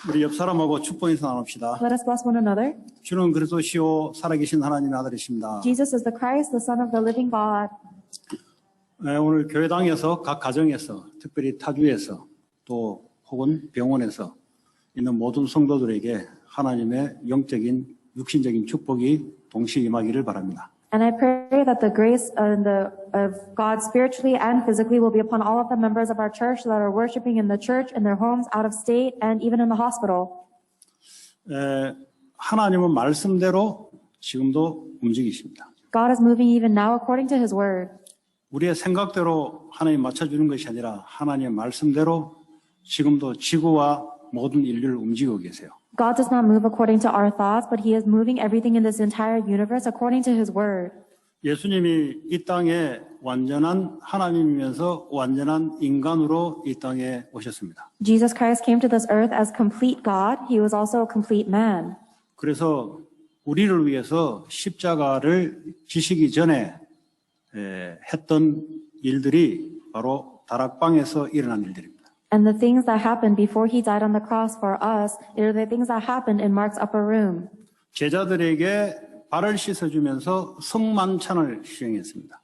우리 옆 사람하고 축복 인사 나눕시다. Let us bless one another. 주는 그리스도시요 살아계신 하나님의 아들이십니다. Jesus is the Christ, the Son of the living God. 오늘 교회당에서 각 가정에서 특별히 타주에서 또 혹은 병원에서 있는 모든 성도들에게 하나님의 영적인 육신적인 축복이 동시에 임하기를 바랍니다. And I pray that the grace of God spiritually and physically will be upon all of the members of our church that are worshiping in the church, in their homes, out of state, and even in the hospital. 하나님은 말씀대로 지금도 움직이십니다. God is moving even now according to His word. 우리의 생각대로 하나님 맞춰주는 것이 아니라 하나님의 말씀대로 지금도 지구와 모든 인류를 움직이고 계세요. God does not move according to our thoughts, but He is moving everything in this entire universe according to His word. 예수님이 이 땅에 완전한 하나님이면서 완전한 인간으로 이 땅에 오셨습니다. Jesus Christ came to this earth as complete God. He was also a complete man. 그래서 우리를 위해서 십자가를 지시기 전에 했던 일들이 바로 다락방에서 일어난 일들입니다. And the things that happened before He died on the cross for us are the things that happened in Mark's upper room. 제자들에게 발을 씻어주면서 성만찬을 시행했습니다.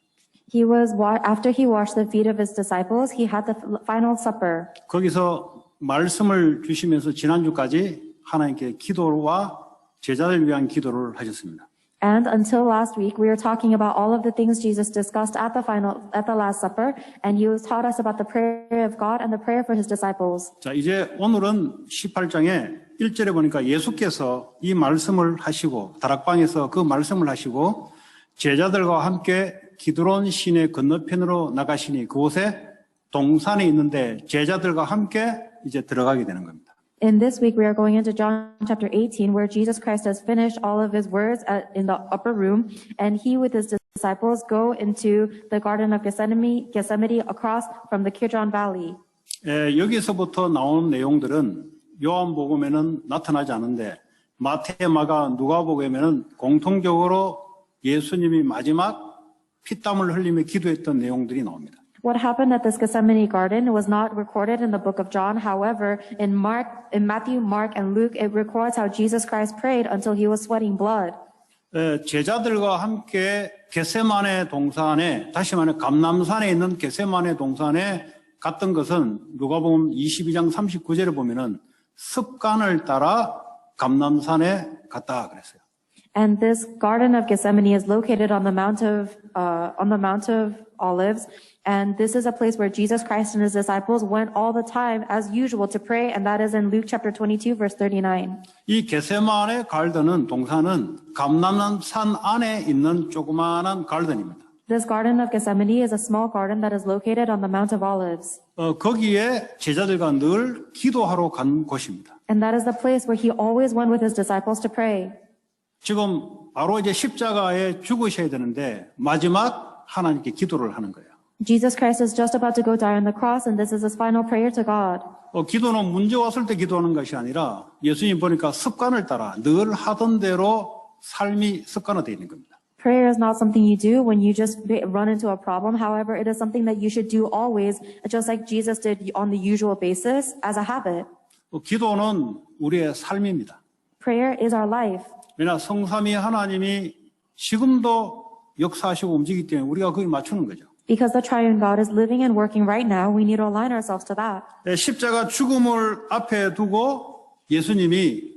After He washed the feet of His disciples, He had the final supper. 거기서 말씀을 주시면서 지난주까지 하나님께 기도와 제자들 위한 기도를 하셨습니다. And until last week, we were talking about all of the things Jesus discussed at the Last Supper, and He taught us about the prayer of God and the prayer for His disciples. 자, 이제 오늘은 18장에 1절에 보니까 예수께서 이 말씀을 하시고 다락방에서 그 말씀을 하시고 제자들과 함께 기드론 시내 건너편으로 나가시니 그곳에 동산이 있는데 제자들과 함께 이제 들어가게 되는 겁니다. In this week, we are going into John chapter 18, where Jesus Christ has finished all of His words in the upper room, and He with His disciples go into the Garden of Gethsemane across from the Kidron Valley. 여기서부터 나오는 내용들은 요한복음에는 나타나지 않은데 마태, 마가, 누가복음에는 공통적으로 예수님이 마지막 피땀을 흘리며 기도했던 내용들이 나옵니다. What happened at this Gethsemane garden was not recorded in the book of John. However, in Matthew, Mark, and Luke, it records how Jesus Christ prayed until He was sweating blood. 제자들과 함께 겟세마네 동산에, 다시 말해 감람산에 있는 겟세마네 동산에 갔던 것은 누가복음 22장 39절에 보면은 습관을 따라 감람산에 갔다 그랬어요. And this Garden of Gethsemane is located on the Mount of Olives, and this is a place where Jesus Christ and His disciples went all the time as usual to pray, and that is in Luke chapter 22, verse 39. 이 겟세마네 가든은 동산은 감람산 안에 있는 조그마한 가든입니다. This Garden of Gethsemane is a small garden that is located on the Mount of Olives. 거기에 제자들과 늘 기도하러 간 곳입니다. And that is the place where He always went with His disciples to pray. 지금 바로 이제 십자가에 죽으셔야 되는데 마지막 하나님께 기도를 하는 거예요. Jesus Christ is just about to go die on the cross, and this is His final prayer to God. 기도는 문제 왔을 때 기도하는 것이 아니라 예수님 보니까 습관을 따라 늘 하던 대로 삶이 습관화되어 있는 겁니다. Prayer is not something you do when you just run into a problem. However, it is something that you should do always, just like Jesus did on the usual basis as a habit. 기도는 우리의 삶입니다. Prayer is our life. 왜냐 성삼위 하나님이 지금도 역사하시고 움직이기 때문에 우리가 거기 맞추는 거죠. Because the triune God is living and working right now, we need to align ourselves to that. 십자가 죽음을 앞에 두고 예수님이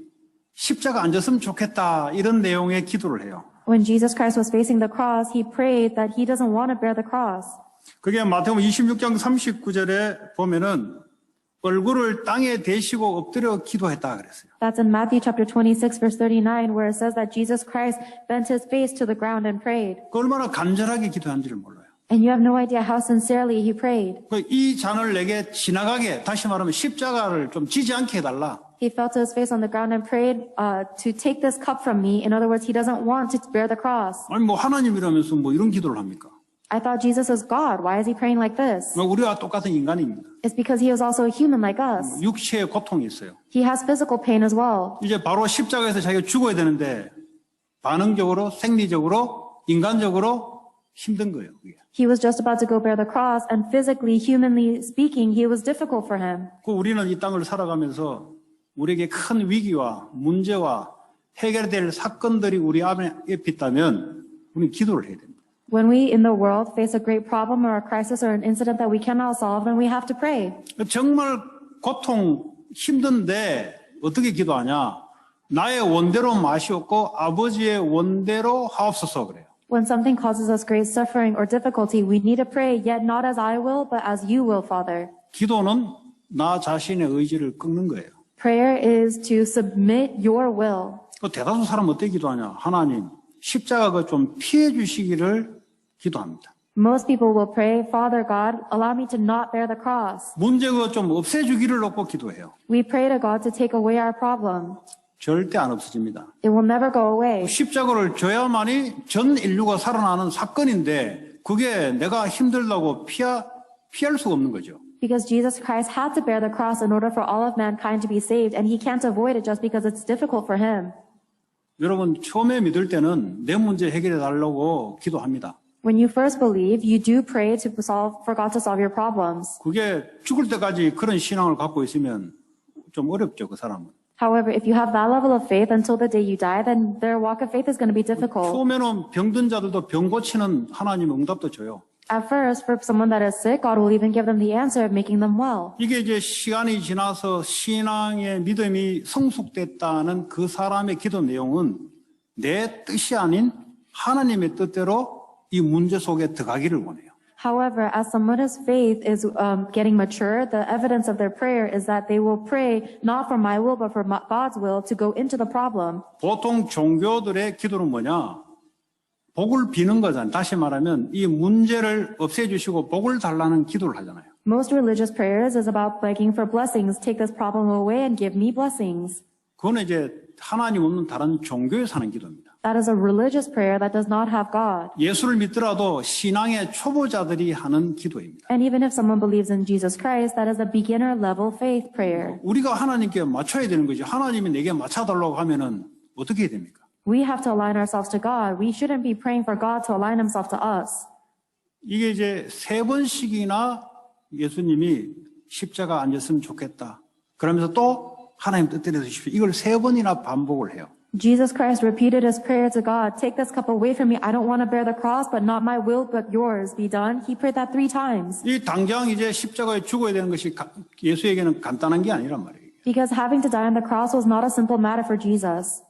십자가 안 졌으면 좋겠다 이런 내용의 기도를 해요. When Jesus Christ was facing the cross, He prayed that He doesn't want to bear the cross. 그게 마태복음 26장 39절에 보면은 얼굴을 땅에 대시고 엎드려 기도했다 그랬어요. That's in Matthew chapter 26, verse 39, where it says that Jesus Christ bent His face to the ground and prayed. 그 얼마나 간절하게 기도한지를 몰라요. And you have no idea how sincerely He prayed. 이 잔을 내게 지나가게, 다시 말하면 십자가를 좀 지지 않게 해달라. He fell to His face on the ground and prayed to take this cup from me. In other words, He doesn't want to bear the cross. 아니 뭐 하나님이라면서 뭐 이런 기도를 합니까? I thought Jesus is God. Why is He praying like this? 우리와 똑같은 인간입니다. It's because He is also a human like us. 육체의 고통이 있어요. He has physical pain as well. 이제 바로 십자가에서 자기가 죽어야 되는데 반응적으로, 생리적으로, 인간적으로 힘든 거예요. 그게. He was just about to go bear the cross, and physically, humanly speaking, He was difficult for Him. 우리는 이 땅을 살아가면서 우리에게 큰 위기와 문제와 해결될 사건들이 우리 앞에 있다면 우리는 기도를 해야 됩니다. When we in the world face a great problem or a crisis or an incident that we cannot solve, then we have to pray. 정말 고통 힘든데 어떻게 기도하냐? 나의 원대로 마시옵고 아버지의 원대로 하옵소서 그래요. When something causes us great suffering or difficulty, we need to pray, yet not as I will, but as you will, Father. 기도는 나 자신의 의지를 꺾는 거예요. Prayer is to submit your will. 대다수 사람 어떻게 기도하냐? 하나님 십자가가 좀 피해 주시기를 기도합니다. Most people will pray, Father God, allow me to not bear the cross. 문제가 좀 없애주기를 놓고 기도해요. We pray to God to take away our problem. 절대 안 없어집니다. It will never go away. 십자가를 줘야만이 전 인류가 살아나는 사건인데 그게 내가 힘들다고 피할 수가 없는 거죠. Because Jesus Christ had to bear the cross in order for all of mankind to be saved, and he can't avoid it just because it's difficult for him. 여러분 처음에 믿을 때는 내 문제 해결해 달라고 기도합니다. When you first believe, you do pray for God to solve your problems. 그게 죽을 때까지 그런 신앙을 갖고 있으면 좀 어렵죠, 그 사람은. However, if you have that level of faith until the day you die, then their walk of faith is going to be difficult. 처음에는 병든 자들도 병 고치는 하나님 응답도 줘요. At first, for someone that is sick, God will even give them the answer of making them well. 이게 이제 시간이 지나서 신앙의 믿음이 성숙됐다는 그 사람의 기도 내용은 내 뜻이 아닌 하나님의 뜻대로 이 문제 속에 들어가기를 원해요. However, as someone's faith is getting mature, the evidence of their prayer is that they will pray not for my will, but for God's will to go into the problem. 보통 종교들의 기도는 뭐냐? 복을 비는 거잖아요. 다시 말하면 이 문제를 없애주시고 복을 달라는 기도를 하잖아요. Most religious prayers is about begging for blessings. Take this problem away and give me blessings. 그건 이제 하나님 없는 다른 종교에서 하는 기도입니다. That is a religious prayer that does not have God. 예수를 믿더라도 신앙의 초보자들이 하는 기도입니다. And even if someone believes in Jesus Christ, that is a beginner level faith prayer. 우리가 하나님께 맞춰야 되는 거죠. 하나님이 내게 맞춰달라고 하면은 어떻게 해야 됩니까? We have to align ourselves to God. We shouldn't be praying for God to align himself to us. 이게 이제 3번씩이나 예수님이 십자가 안 졌으면 좋겠다. 그러면서 또 하나님 뜻대로 해주십시오. 이걸 3번이나 반복을 해요. Jesus Christ repeated his prayer to God, take this cup away from me. I don't want to bear the cross, but not my will, but yours be done. He prayed that 3 times. 이 당장 이제 십자가에 죽어야 되는 것이 예수에게는 간단한 게 아니란 말이에요. Because having to die on the cross was not a simple matter for Jesus.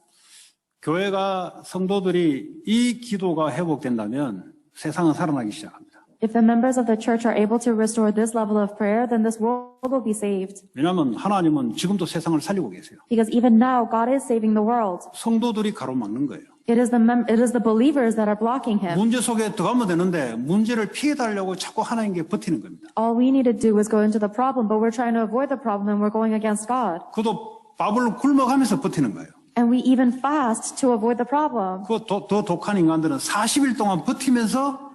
교회가 성도들이 이 기도가 회복된다면 세상은 살아나기 시작합니다. If the members of the church are able to restore this level of prayer, then this world will be saved. 왜냐하면 하나님은 지금도 세상을 살리고 계세요. Because even now, God is saving the world. 성도들이 가로막는 거예요. It is the believers that are blocking him. 문제 속에 들어가면 되는데 문제를 피해달라고 자꾸 하나님께 버티는 겁니다. All we need to do is go into the problem, but we're trying to avoid the problem and we're going against God. 그것도 밥을 굶어가면서 버티는 거예요. And we even fast to avoid the problem. 더 독한 인간들은 40일 동안 버티면서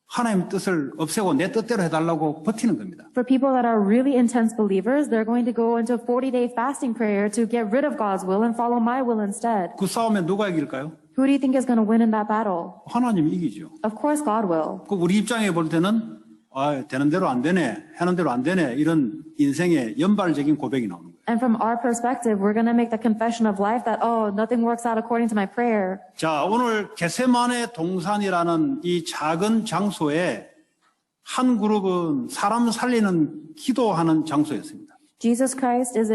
하나님 뜻을 없애고 내 뜻대로 해달라고 버티는 겁니다. For people that are really intense believers, they're going to go into a 40-day fasting prayer to get rid of God's will and follow my will instead. 그 싸움에 누가 이길까요? Who do you think is going to win in that battle? 하나님이 이기죠. Of course God will. 그 우리 입장에 볼 때는 되는 대로 안 되네, 하는 대로 안 되네 이런 인생의 연발적인 고백이 나오는 거예요. And from our perspective, we're going to make the confession of life that, oh, nothing works out according to my prayer. 자, 오늘 겟세마네 동산이라는 이 작은 장소에 한 그룹은 사람 살리는 기도하는 장소였습니다. Jesus Christ is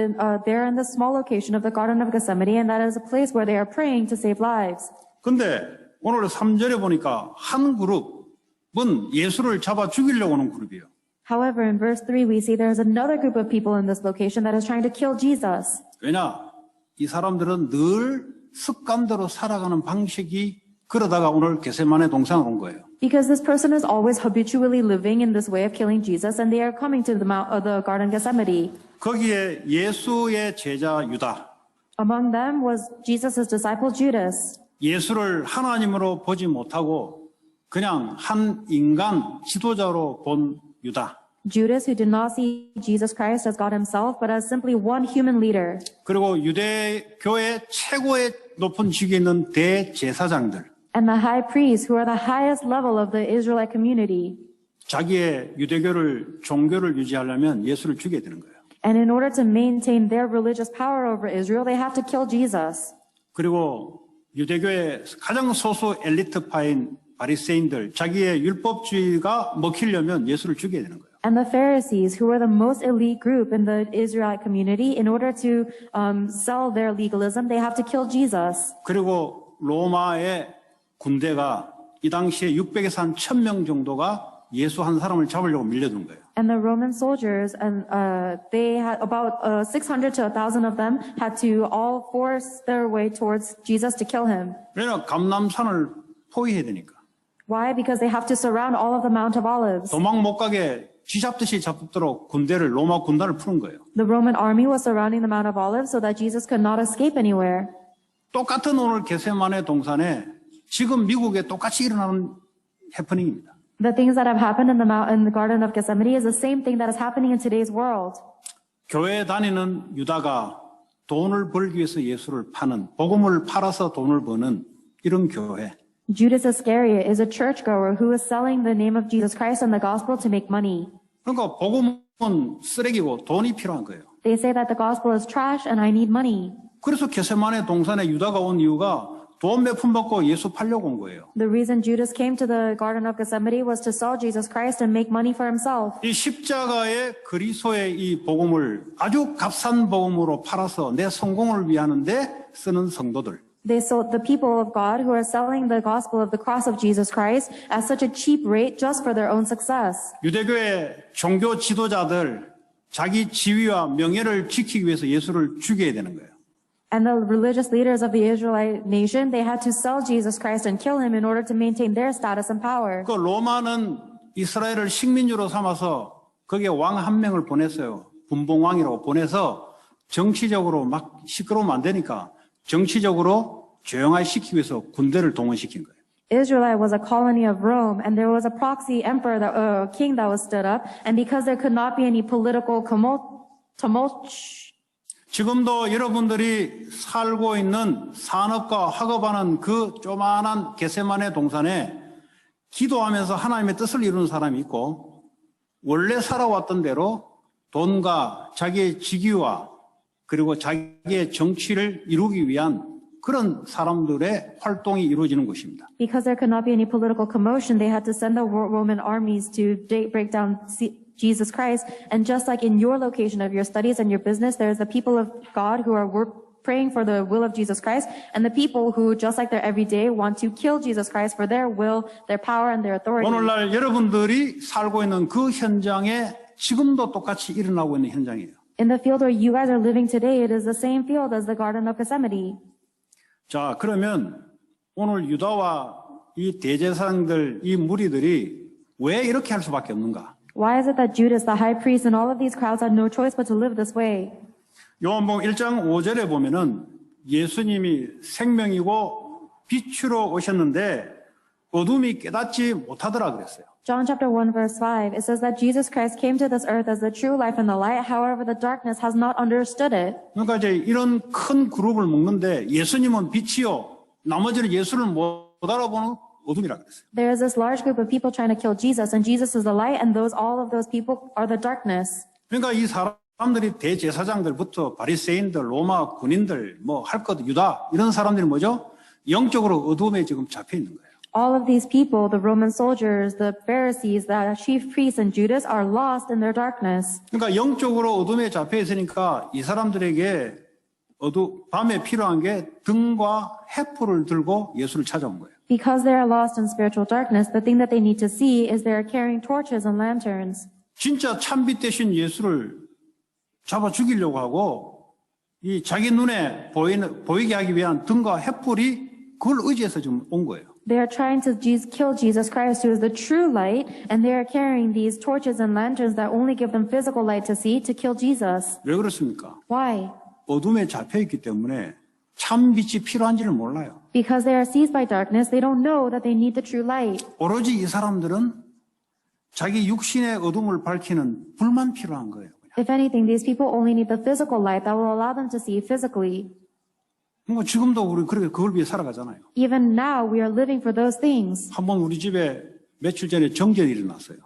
there in the small location of the Garden of Gethsemane, and that is a place where they are praying to save lives. 근데 오늘 3절에 보니까 한 그룹은 예수를 잡아 죽이려고 하는 그룹이에요. However, in verse 3, we see there's another group of people in this location that is trying to kill Jesus. 왜냐? 이 사람들은 늘 습관대로 살아가는 방식이 그러다가 오늘 겟세마네 동산에 온 거예요. Because this person is always habitually living in this way of killing Jesus, and they are coming to the Garden of Gethsemane. 거기에 예수의 제자 유다. Among them was Jesus' disciple Judas. 예수를 하나님으로 보지 못하고 그냥 한 인간 지도자로 본 유다. Judas, who did not see Jesus Christ as God himself, but as simply one human leader. 그리고 유대교의 최고의 높은 직위에 있는 대제사장들. And the high priests, who are the highest level of the Israelite community. 자기의 종교를 유지하려면 예수를 죽여야 되는 거예요. And in order to maintain their religious power over Israel, they have to kill Jesus. 그리고 유대교의 가장 소수 엘리트파인 바리새인들, 자기의 율법주의가 먹히려면 예수를 죽여야 되는 거예요. And the Pharisees, who were the most elite group in the Israelite community, in order to sell their legalism, they have to kill Jesus. 그리고 로마의 군대가 이 당시에 600에서 한 1000명 정도가 예수 한 사람을 잡으려고 밀려든 거예요. And the Roman soldiers, and they had about 600 to 1,000 of them, had to all force their way towards Jesus to kill him. 왜냐하면 감람산을 포위해야 되니까. Why? Because they have to surround all of the Mount of Olives. 도망 못 가게 쥐잡듯이 잡도록 군대를 로마 군단을 푸는 거예요. The Roman army was surrounding the Mount of Olives so that Jesus could not escape anywhere. 똑같은 오늘 겟세마네 동산에 지금 미국에 똑같이 일어나는 해프닝입니다. The things that have happened in the Garden of Gethsemane is the same thing that is happening in today's world. 교회 다니는 유다가 돈을 벌기 위해서 예수를 파는, 복음을 팔아서 돈을 버는 이런 교회. Judas Iscariot is a churchgoer who is selling the name of Jesus Christ and the gospel to make money. 그러니까 복음은 쓰레기고 돈이 필요한 거예요. They say that the gospel is trash and I need money. 그래서 겟세마네 동산에 유다가 온 이유가 돈 몇 푼 받고 예수 팔려고 온 거예요. The reason Judas came to the Garden of Gethsemane was to sell Jesus Christ and make money for himself. 이 십자가의 그리스도의 이 복음을 아주 값싼 복음으로 팔아서 내 성공을 위하는데 쓰는 성도들. They sold the people of God who are selling the gospel of the cross of Jesus Christ at such a cheap rate just for their own success. 유대교의 종교 지도자들 자기 지위와 명예를 지키기 위해서 예수를 죽여야 되는 거예요. And the religious leaders of the Israelite nation, they had to sell Jesus Christ and kill him in order to maintain their status and power. 그 로마는 이스라엘을 식민지로 삼아서 거기에 왕 한 명을 보냈어요. 분봉왕이라고 보내서 정치적으로 막 시끄러우면 안 되니까 정치적으로 조용하게 시키기 위해서 군대를 동원시킨 거예요. Israel was a colony of Rome, and there was a proxy emperor, king that was stood up, and because there could not be any political tumult, 지금도 여러분들이 살고 있는 산업과 학업하는 그 조만한 겟세마네 동산에 기도하면서 하나님의 뜻을 이루는 사람이 있고 원래 살아왔던 대로 돈과 자기의 직위와 그리고 자기의 정치를 이루기 위한 그런 사람들의 활동이 이루어지는 것입니다. because there could not be any political commotion, they had to send the Roman armies to break down Jesus Christ. And just like in your location of your studies and your business, there's the people of God who are praying for the will of Jesus Christ, and the people who, just like their everyday, want to kill Jesus Christ for their will, their power, and their authority. 오늘날 여러분들이 살고 있는 그 현장에 지금도 똑같이 일어나고 있는 현장이에요. In the field where you guys are living today, it is the same field as the Garden of Gethsemane. 자, 그러면 오늘 유다와 이 대제사장들, 이 무리들이 왜 이렇게 할 수밖에 없는가? Why is it that Judas, the high priest, and all of these crowds had no choice but to live this way? 요한복음 1장 5절에 보면은 예수님이 생명이고 빛으로 오셨는데 어둠이 깨닫지 못하더라 그랬어요. John chapter 1 verse 5, it says that Jesus Christ came to this earth as the true life and the light. However, the darkness has not understood it. 그러니까 이제 이런 큰 그룹을 묶는데 예수님은 빛이요. 나머지는 예수를 못 알아보는 어둠이라 그랬어요. There is this large group of people trying to kill Jesus, and Jesus is the light, and all of those people are the darkness. 그러니까 이 사람들이 대제사장들부터 바리새인들, 로마 군인들, 뭐 할 것 유다 이런 사람들이 뭐죠? 영적으로 어둠에 지금 잡혀 있는 거예요. All of these people, the Roman soldiers, the Pharisees, the chief priests, and Judas are lost in their darkness. 그러니까 영적으로 어둠에 잡혀 있으니까 이 사람들에게 밤에 필요한 게 등과 횃불을 들고 예수를 찾아온 거예요. Because they are lost in spiritual darkness, the thing that they need to see is they are carrying torches and lanterns. 진짜 참빛 대신 예수를 잡아 죽이려고 하고 이 자기 눈에 보이게 하기 위한 등과 횃불이 그걸 의지해서 지금 온 거예요. They are trying to kill Jesus Christ, who is the true light, and they are carrying these torches and lanterns that only give them physical light to see to kill Jesus. 왜 그렇습니까? Why? 어둠에 잡혀 있기 때문에 참 빛이 필요한지를 몰라요. Because they are seized by darkness, they don't know that they need the true light. 오로지 이 사람들은 자기 육신의 어둠을 밝히는 불만 필요한 거예요. If anything, these people only need the physical light that will allow them to see physically. 뭐 지금도 우리 그걸 위해 살아가잖아요. Even now, we are living for those things. 한번 우리 집에 며칠 전에 정전이 일어났어요.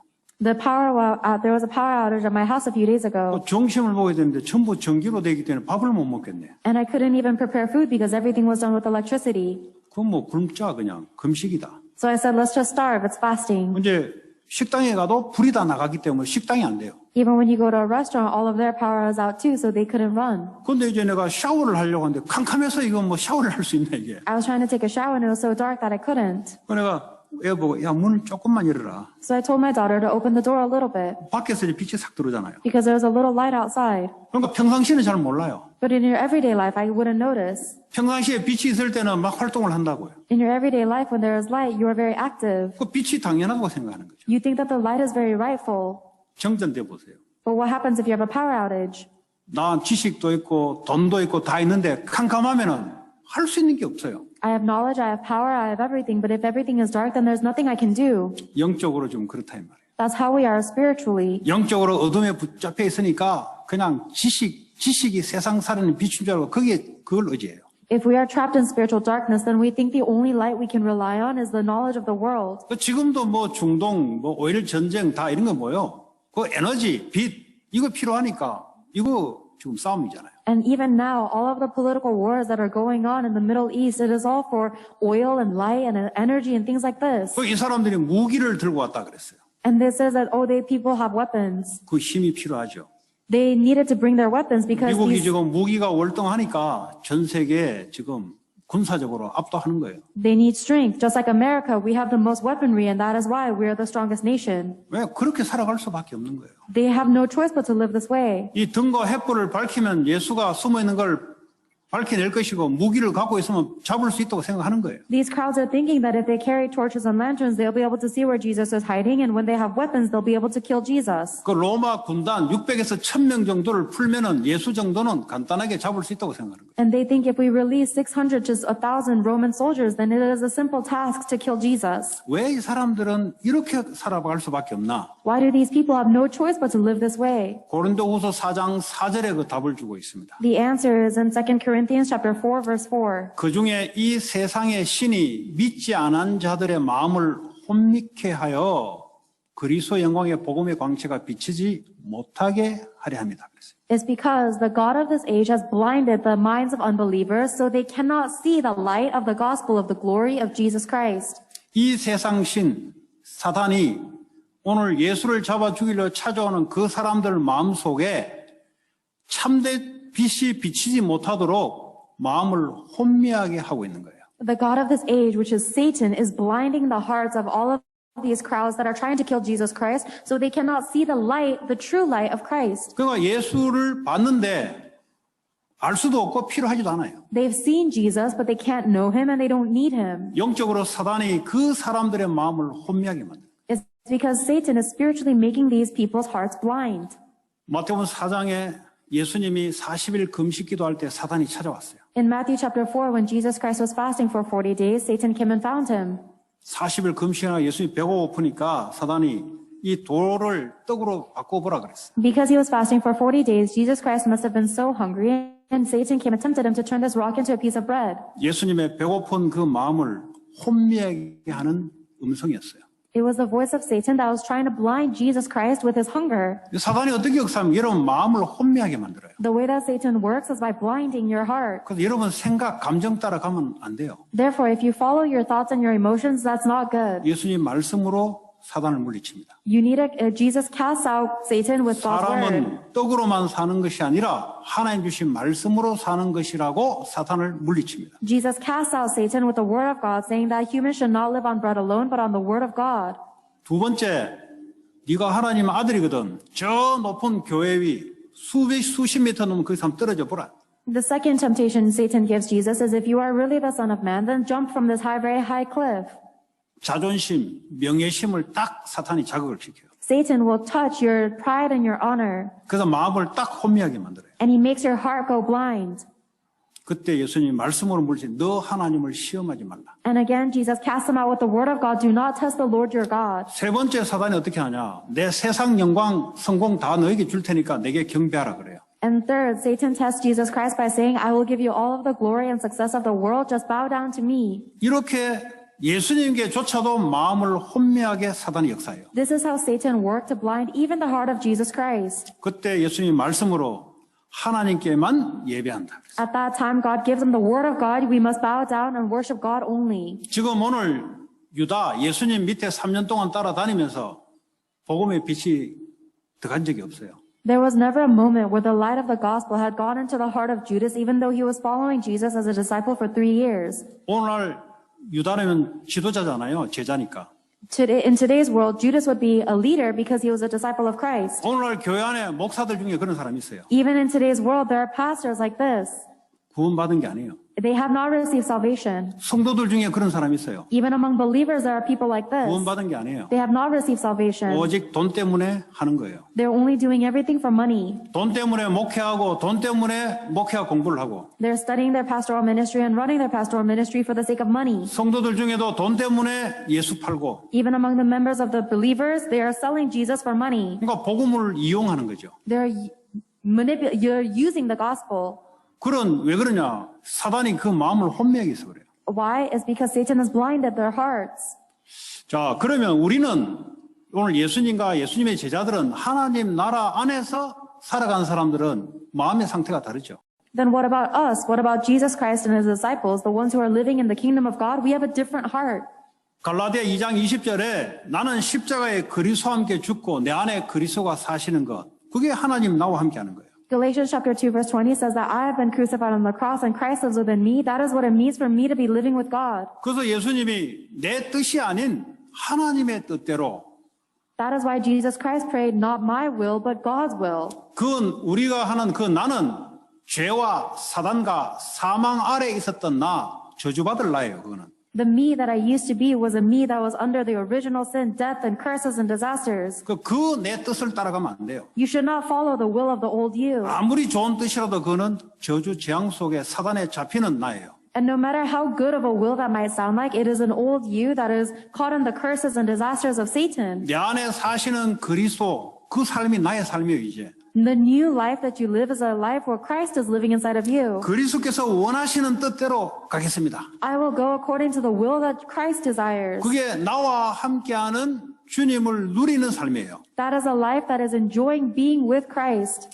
There was a power outage at my house a few days ago, 또 점심을 먹어야 되는데 전부 전기로 되기 때문에 밥을 못 먹겠네. and I couldn't even prepare food because everything was done with electricity. 그건 뭐 굶자 그냥 금식이다. So I said, let's just starve. It's fasting. 이제 식당에 가도 불이 다 나가기 때문에 식당이 안 돼요. Even when you go to a restaurant, all of their power is out too, so they couldn't run. 근데 이제 내가 샤워를 하려고 하는데 캄캄해서 이거 뭐 샤워를 할 수 있나 이게. I was trying to take a shower and it was so dark that I couldn't. 그래서 내가 애 보고 야 문을 조금만 열어라. So I told my daughter to open the door a little bit 밖에서 이제 빛이 싹 들어오잖아요. because there was a little light outside. 그러니까 평상시에는 잘 몰라요. But in your everyday life, I wouldn't notice. 평상시에 빛이 있을 때는 막 활동을 한다고요. In your everyday life, when there is light, you are very active. 그 빛이 당연하다고 생각하는 거죠. You think that the light is very rightful. 정전돼 보세요. But what happens if you have a power outage? 나 지식도 있고 돈도 있고 다 있는데 캄캄하면은 할 수 있는 게 없어요. I have knowledge, I have power, I have everything, but if everything is dark, then there's nothing I can do. 영적으로 좀 그렇다 이 말이에요. That's how we are spiritually. 영적으로 어둠에 붙잡혀 있으니까 그냥 지식이 세상 살아는 빛인 줄 알고 그걸 의지해요. If we are trapped in spiritual darkness, then we think the only light we can rely on is the knowledge of the world. 지금도 뭐 중동, 뭐 오일 전쟁 다 이런 거 뭐요? 그 에너지, 빛 이거 필요하니까 이거 지금 싸움이잖아요. And even now, all of the political wars that are going on in the Middle East, it is all for oil and light and energy and things like this. 이 사람들이 무기를 들고 왔다 그랬어요. And this says that, oh, people have weapons. 그 힘이 필요하죠. They needed to bring their weapons because 미국이 지금 무기가 월등하니까 전 세계에 지금 군사적으로 압도하는 거예요. they need strength. Just like America, we have the most weaponry, and that is why we are the strongest nation. 왜 그렇게 살아갈 수밖에 없는 거예요. They have no choice but to live this way. 이 등과 횃불을 밝히면 예수가 숨어 있는 걸 밝혀낼 것이고 무기를 갖고 있으면 잡을 수 있다고 생각하는 거예요. These crowds are thinking that if they carry torches and lanterns, they'll be able to see where Jesus is hiding, and when they have weapons, they'll be able to kill Jesus. 그 로마 군단 600에서 1000명 정도를 풀면은 예수 정도는 간단하게 잡을 수 있다고 생각하는 거예요. And they think if we release 600 to 1,000 Roman soldiers, then it is a simple task to kill Jesus. 왜 이 사람들은 이렇게 살아갈 수밖에 없나? Why do these people have no choice but to live this way? 고린도후서 4장 4절에 그 답을 주고 있습니다. The answer is in 2 Corinthians chapter 4, verse 4. 그 중에 이 세상의 신이 믿지 않은 자들의 마음을 혼미케 하여 그리스도 영광의 복음의 광채가 비치지 못하게 하려 합니다. It's because the God of this age has blinded the minds of unbelievers so they cannot see the light of the gospel of the glory of Jesus Christ. 이 세상 신 사단이 오늘 예수를 잡아 죽이려 찾아오는 그 사람들 마음속에 참된 빛이 비치지 못하도록 마음을 혼미하게 하고 있는 거예요. The God of this age, which is Satan, is blinding the hearts of all of these crowds that are trying to kill Jesus Christ so they cannot see the light, the true light of Christ. 그러니까 예수를 봤는데 알 수도 없고 필요하지도 않아요. They've seen Jesus, but they can't know him and they don't need him. 영적으로 사단이 그 사람들의 마음을 혼미하게 만들어요. It's because Satan is spiritually making these people's hearts blind. 마태복음 4장에 예수님이 40일 금식 기도할 때 사단이 찾아왔어요. In Matthew chapter 4, when Jesus Christ was fasting for 40 days, Satan came and found him. 40일 금식하나 예수님이 배가 고프니까 사단이 이 돌을 떡으로 바꿔보라 그랬어요. Because he was fasting for 40 days, Jesus Christ must have been so hungry, and Satan came and tempted him to turn this rock into a piece of bread. 예수님의 배고픈 그 마음을 혼미하게 하는 음성이었어요. It was the voice of Satan that was trying to blind Jesus Christ with his hunger. 사단이 어떻게 역사하면 여러분 마음을 혼미하게 만들어요. The way that Satan works is by blinding your heart. 그래서 여러분 생각, 감정 따라가면 안 돼요. Therefore, if you follow your thoughts and your emotions, that's not good. 예수님 말씀으로 사단을 물리칩니다. You need Jesus casts out Satan with God's word. 사람은 떡으로만 사는 것이 아니라 하나님 주신 말씀으로 사는 것이라고 사탄을 물리칩니다. Jesus casts out Satan with the word of God, saying that humans should not live on bread alone, but on the word of God. 두 번째, 네가 하나님 아들이거든. 저 높은 교회 위 수십 미터 넘으면 거기서 한번 떨어져 보라. The second temptation Satan gives Jesus is if you are really the Son of Man, then jump from this very high cliff. 자존심, 명예심을 딱 사탄이 자극을 시켜요. Satan will touch your pride and your honor, 그래서 마음을 딱 혼미하게 만들어요. and he makes your heart go blind. 그때 예수님이 말씀으로 물리치 너 하나님을 시험하지 말라. And again, Jesus casts them out with the word of God. Do not test the Lord your God. 세 번째 사단이 어떻게 하냐. 내 세상 영광, 성공 다 너에게 줄 테니까 내게 경배하라 그래요. And third, Satan tests Jesus Christ by saying, I will give you all of the glory and success of the world. Just bow down to me. 이렇게 예수님께조차도 마음을 혼미하게 사단이 역사해요. This is how Satan worked to blind even the heart of Jesus Christ. 그때 예수님 말씀으로 하나님께만 예배한다. At that time, God gives him the word of God. We must bow down and worship God only. 지금 오늘 유다 예수님 밑에 3년 동안 따라다니면서 복음의 빛이 들어간 적이 없어요. There was never a moment where the light of the gospel had gone into the heart of Judas, even though he was following Jesus as a disciple for 3 years. 오늘날 유다라면 지도자잖아요. 제자니까. In today's world, Judas would be a leader because he was a disciple of Christ. 오늘날 교회 안에 목사들 중에 그런 사람이 있어요. Even in today's world, there are pastors like this. 구원받은 게 아니에요. They have not received salvation. 성도들 중에 그런 사람이 있어요. Even among believers, there are people like this. 구원받은 게 아니에요. They have not received salvation. 오직 돈 때문에 하는 거예요. They're only doing everything for money. 돈 때문에 목회하고 돈 때문에 목회학 공부를 하고 They're studying their pastoral ministry and running their pastoral ministry for the sake of money. 성도들 중에도 돈 때문에 예수 팔고 Even among the members of the believers, they are selling Jesus for money. 그러니까 복음을 이용하는 거죠. You're using the gospel. 왜 그러냐? 사단이 그 마음을 혼미하게 해서 그래요. Why? It's because Satan has blinded their hearts. 자, 그러면 우리는 오늘 예수님과 예수님의 제자들은 하나님 나라 안에서 살아간 사람들은 마음의 상태가 다르죠. Then what about us? What about Jesus Christ and his disciples, the ones who are living in the kingdom of God? We have a different heart. 갈라디아 2장 20절에 나는 십자가에 그리스도와 함께 죽고 내 안에 그리스도가 사시는 것. 그게 하나님 나와 함께 하는 거예요. Galatians chapter 2 verse 20 says that I have been crucified on the cross and Christ lives within me. That is what it means for me to be living with God. 그래서 예수님이 내 뜻이 아닌 하나님의 뜻대로 That is why Jesus Christ prayed, not my will, but God's will. 그건 우리가 하는 그 나는 죄와 사단과 사망 아래에 있었던 나, 저주받을 나예요, 그거는. The me that I used to be was a me that was under the original sin, death, and curses and disasters. 그 내 뜻을 따라가면 안 돼요. You should not follow the will of the old you. 아무리 좋은 뜻이라도 그거는 저주 재앙 속에 사단에 잡히는 나예요. And no matter how good of a will that might sound like, it is an old you that is caught in the curses and disasters of Satan. 내 안에 사시는 그리스도, 그 삶이 나의 삶이에요, 이제. The new life that you live is a life where Christ is living inside of you. 그리스도께서 원하시는 뜻대로 가겠습니다. I will go according to the will that Christ desires. 그게 나와 함께하는 주님을 누리는 삶이에요. That is a life that is enjoying being with Christ.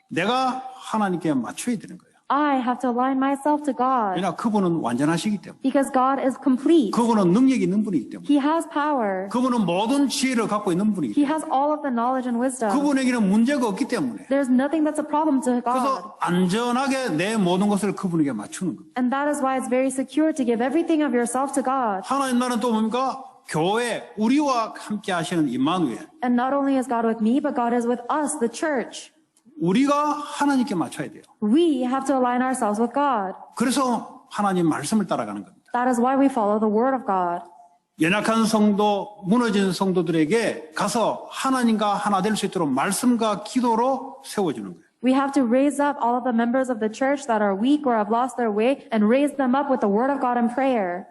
내가 하나님께 맞춰야 되는 거예요. I have to align myself to God. 왜냐, 그분은 완전하시기 때문에. Because God is complete. 그분은 능력이 있는 분이기 때문에. He has power. 그분은 모든 지혜를 갖고 있는 분이기 He 때문에. has all of the knowledge and wisdom. 그분에게는 문제가 없기 때문에. There's nothing that's a problem to God. 그래서 안전하게 내 모든 것을 그분에게 맞추는 겁니다. And that is why it's very secure to give everything of yourself to God. 하나님 나라는 또 뭡니까? 교회, 우리와 함께 하시는 임마누엘. And not only is God with me, but God is with us, the church. 우리가 하나님께 맞춰야 돼요. We have to align ourselves with God. 그래서 하나님 말씀을 따라가는 겁니다. That is why we follow the word of God. 연약한 성도, 무너진 성도들에게 가서 하나님과 하나 될 수 있도록 말씀과 기도로 세워주는 거예요. We have to raise up all of the members of the church that are weak or have lost their way and raise them up with the word of God and prayer.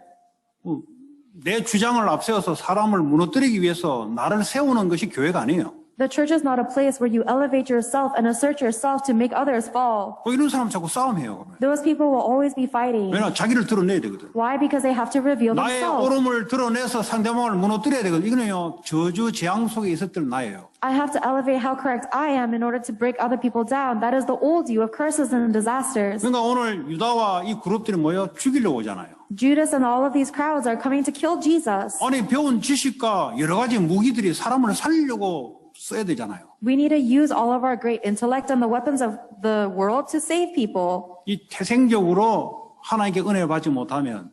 내 주장을 앞세워서 사람을 무너뜨리기 위해서 나를 세우는 것이 교회가 아니에요. The church is not a place where you elevate yourself and assert yourself to make others fall. 이런 사람 자꾸 싸움해요. 그러면. Those people will always be fighting. 왜냐, 자기를 드러내야 되거든. Why? Because they have to reveal 나의 themselves. 옳음을 드러내서 상대방을 무너뜨려야 되거든. 이거는요, 저주 재앙 속에 있었던 나예요. I have to elevate how correct I am in order to break other people down. That is the old you of curses and disasters. 그러니까 오늘 유다와 이 그룹들이 뭐예요? 죽이려고 오잖아요. Judas and all of these crowds are coming to kill Jesus. 아니, 배운 지식과 여러 가지 무기들이 사람을 살리려고 써야 되잖아요. We need to use all of our great intellect and the weapons of the world to save people. 이 태생적으로 하나님께 은혜를 받지 못하면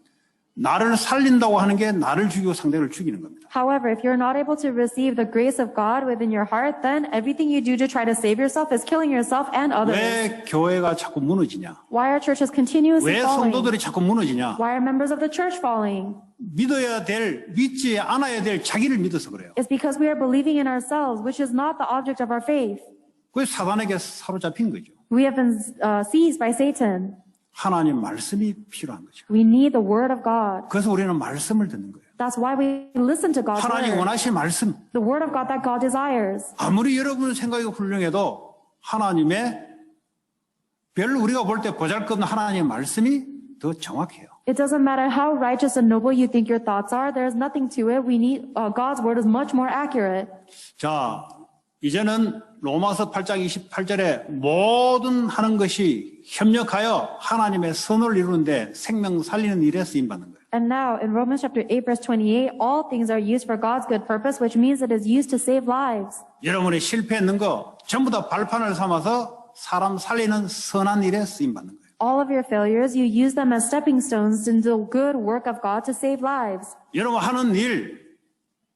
나를 살린다고 하는 게 나를 죽이고 상대를 죽이는 겁니다. However, if you're not able to receive the grace of God within your heart, then everything you do to try to save yourself is killing yourself and others. 왜 교회가 자꾸 무너지냐? Why are churches continuously 왜 falling? 성도들이 자꾸 무너지냐? Why are members of the church falling? 믿지 않아야 될 자기를 믿어서 그래요. It's because we are believing in ourselves, which is not the object of our faith. 그래서 사단에게 사로잡힌 거죠. We have been seized by Satan. 하나님 말씀이 필요한 거죠. We need the word of God. 그래서 우리는 말씀을 듣는 거예요. That's why we listen to God's 하나님 word. 원하신 말씀. The word of God that God desires. 아무리 여러분 생각이 훌륭해도 하나님의 별 우리가 볼 때 보잘것없는 하나님의 말씀이 더 정확해요. It doesn't matter how righteous and noble you think your thoughts are. There's nothing to it. We need God's word is much more accurate. 자, 이제는 로마서 8장 28절에 모든 하는 것이 협력하여 하나님의 선을 이루는데 생명 살리는 일에 쓰임받는 거예요. And now in Romans chapter 8 verse 28, all things are used for God's good purpose, which means it is used to save lives. 여러분이 실패했는 거 전부 다 발판을 삼아서 사람 살리는 선한 일에 쓰임받는 거예요. All of your failures, you use them as stepping stones into the good work of God to save lives. 여러분 하는 일,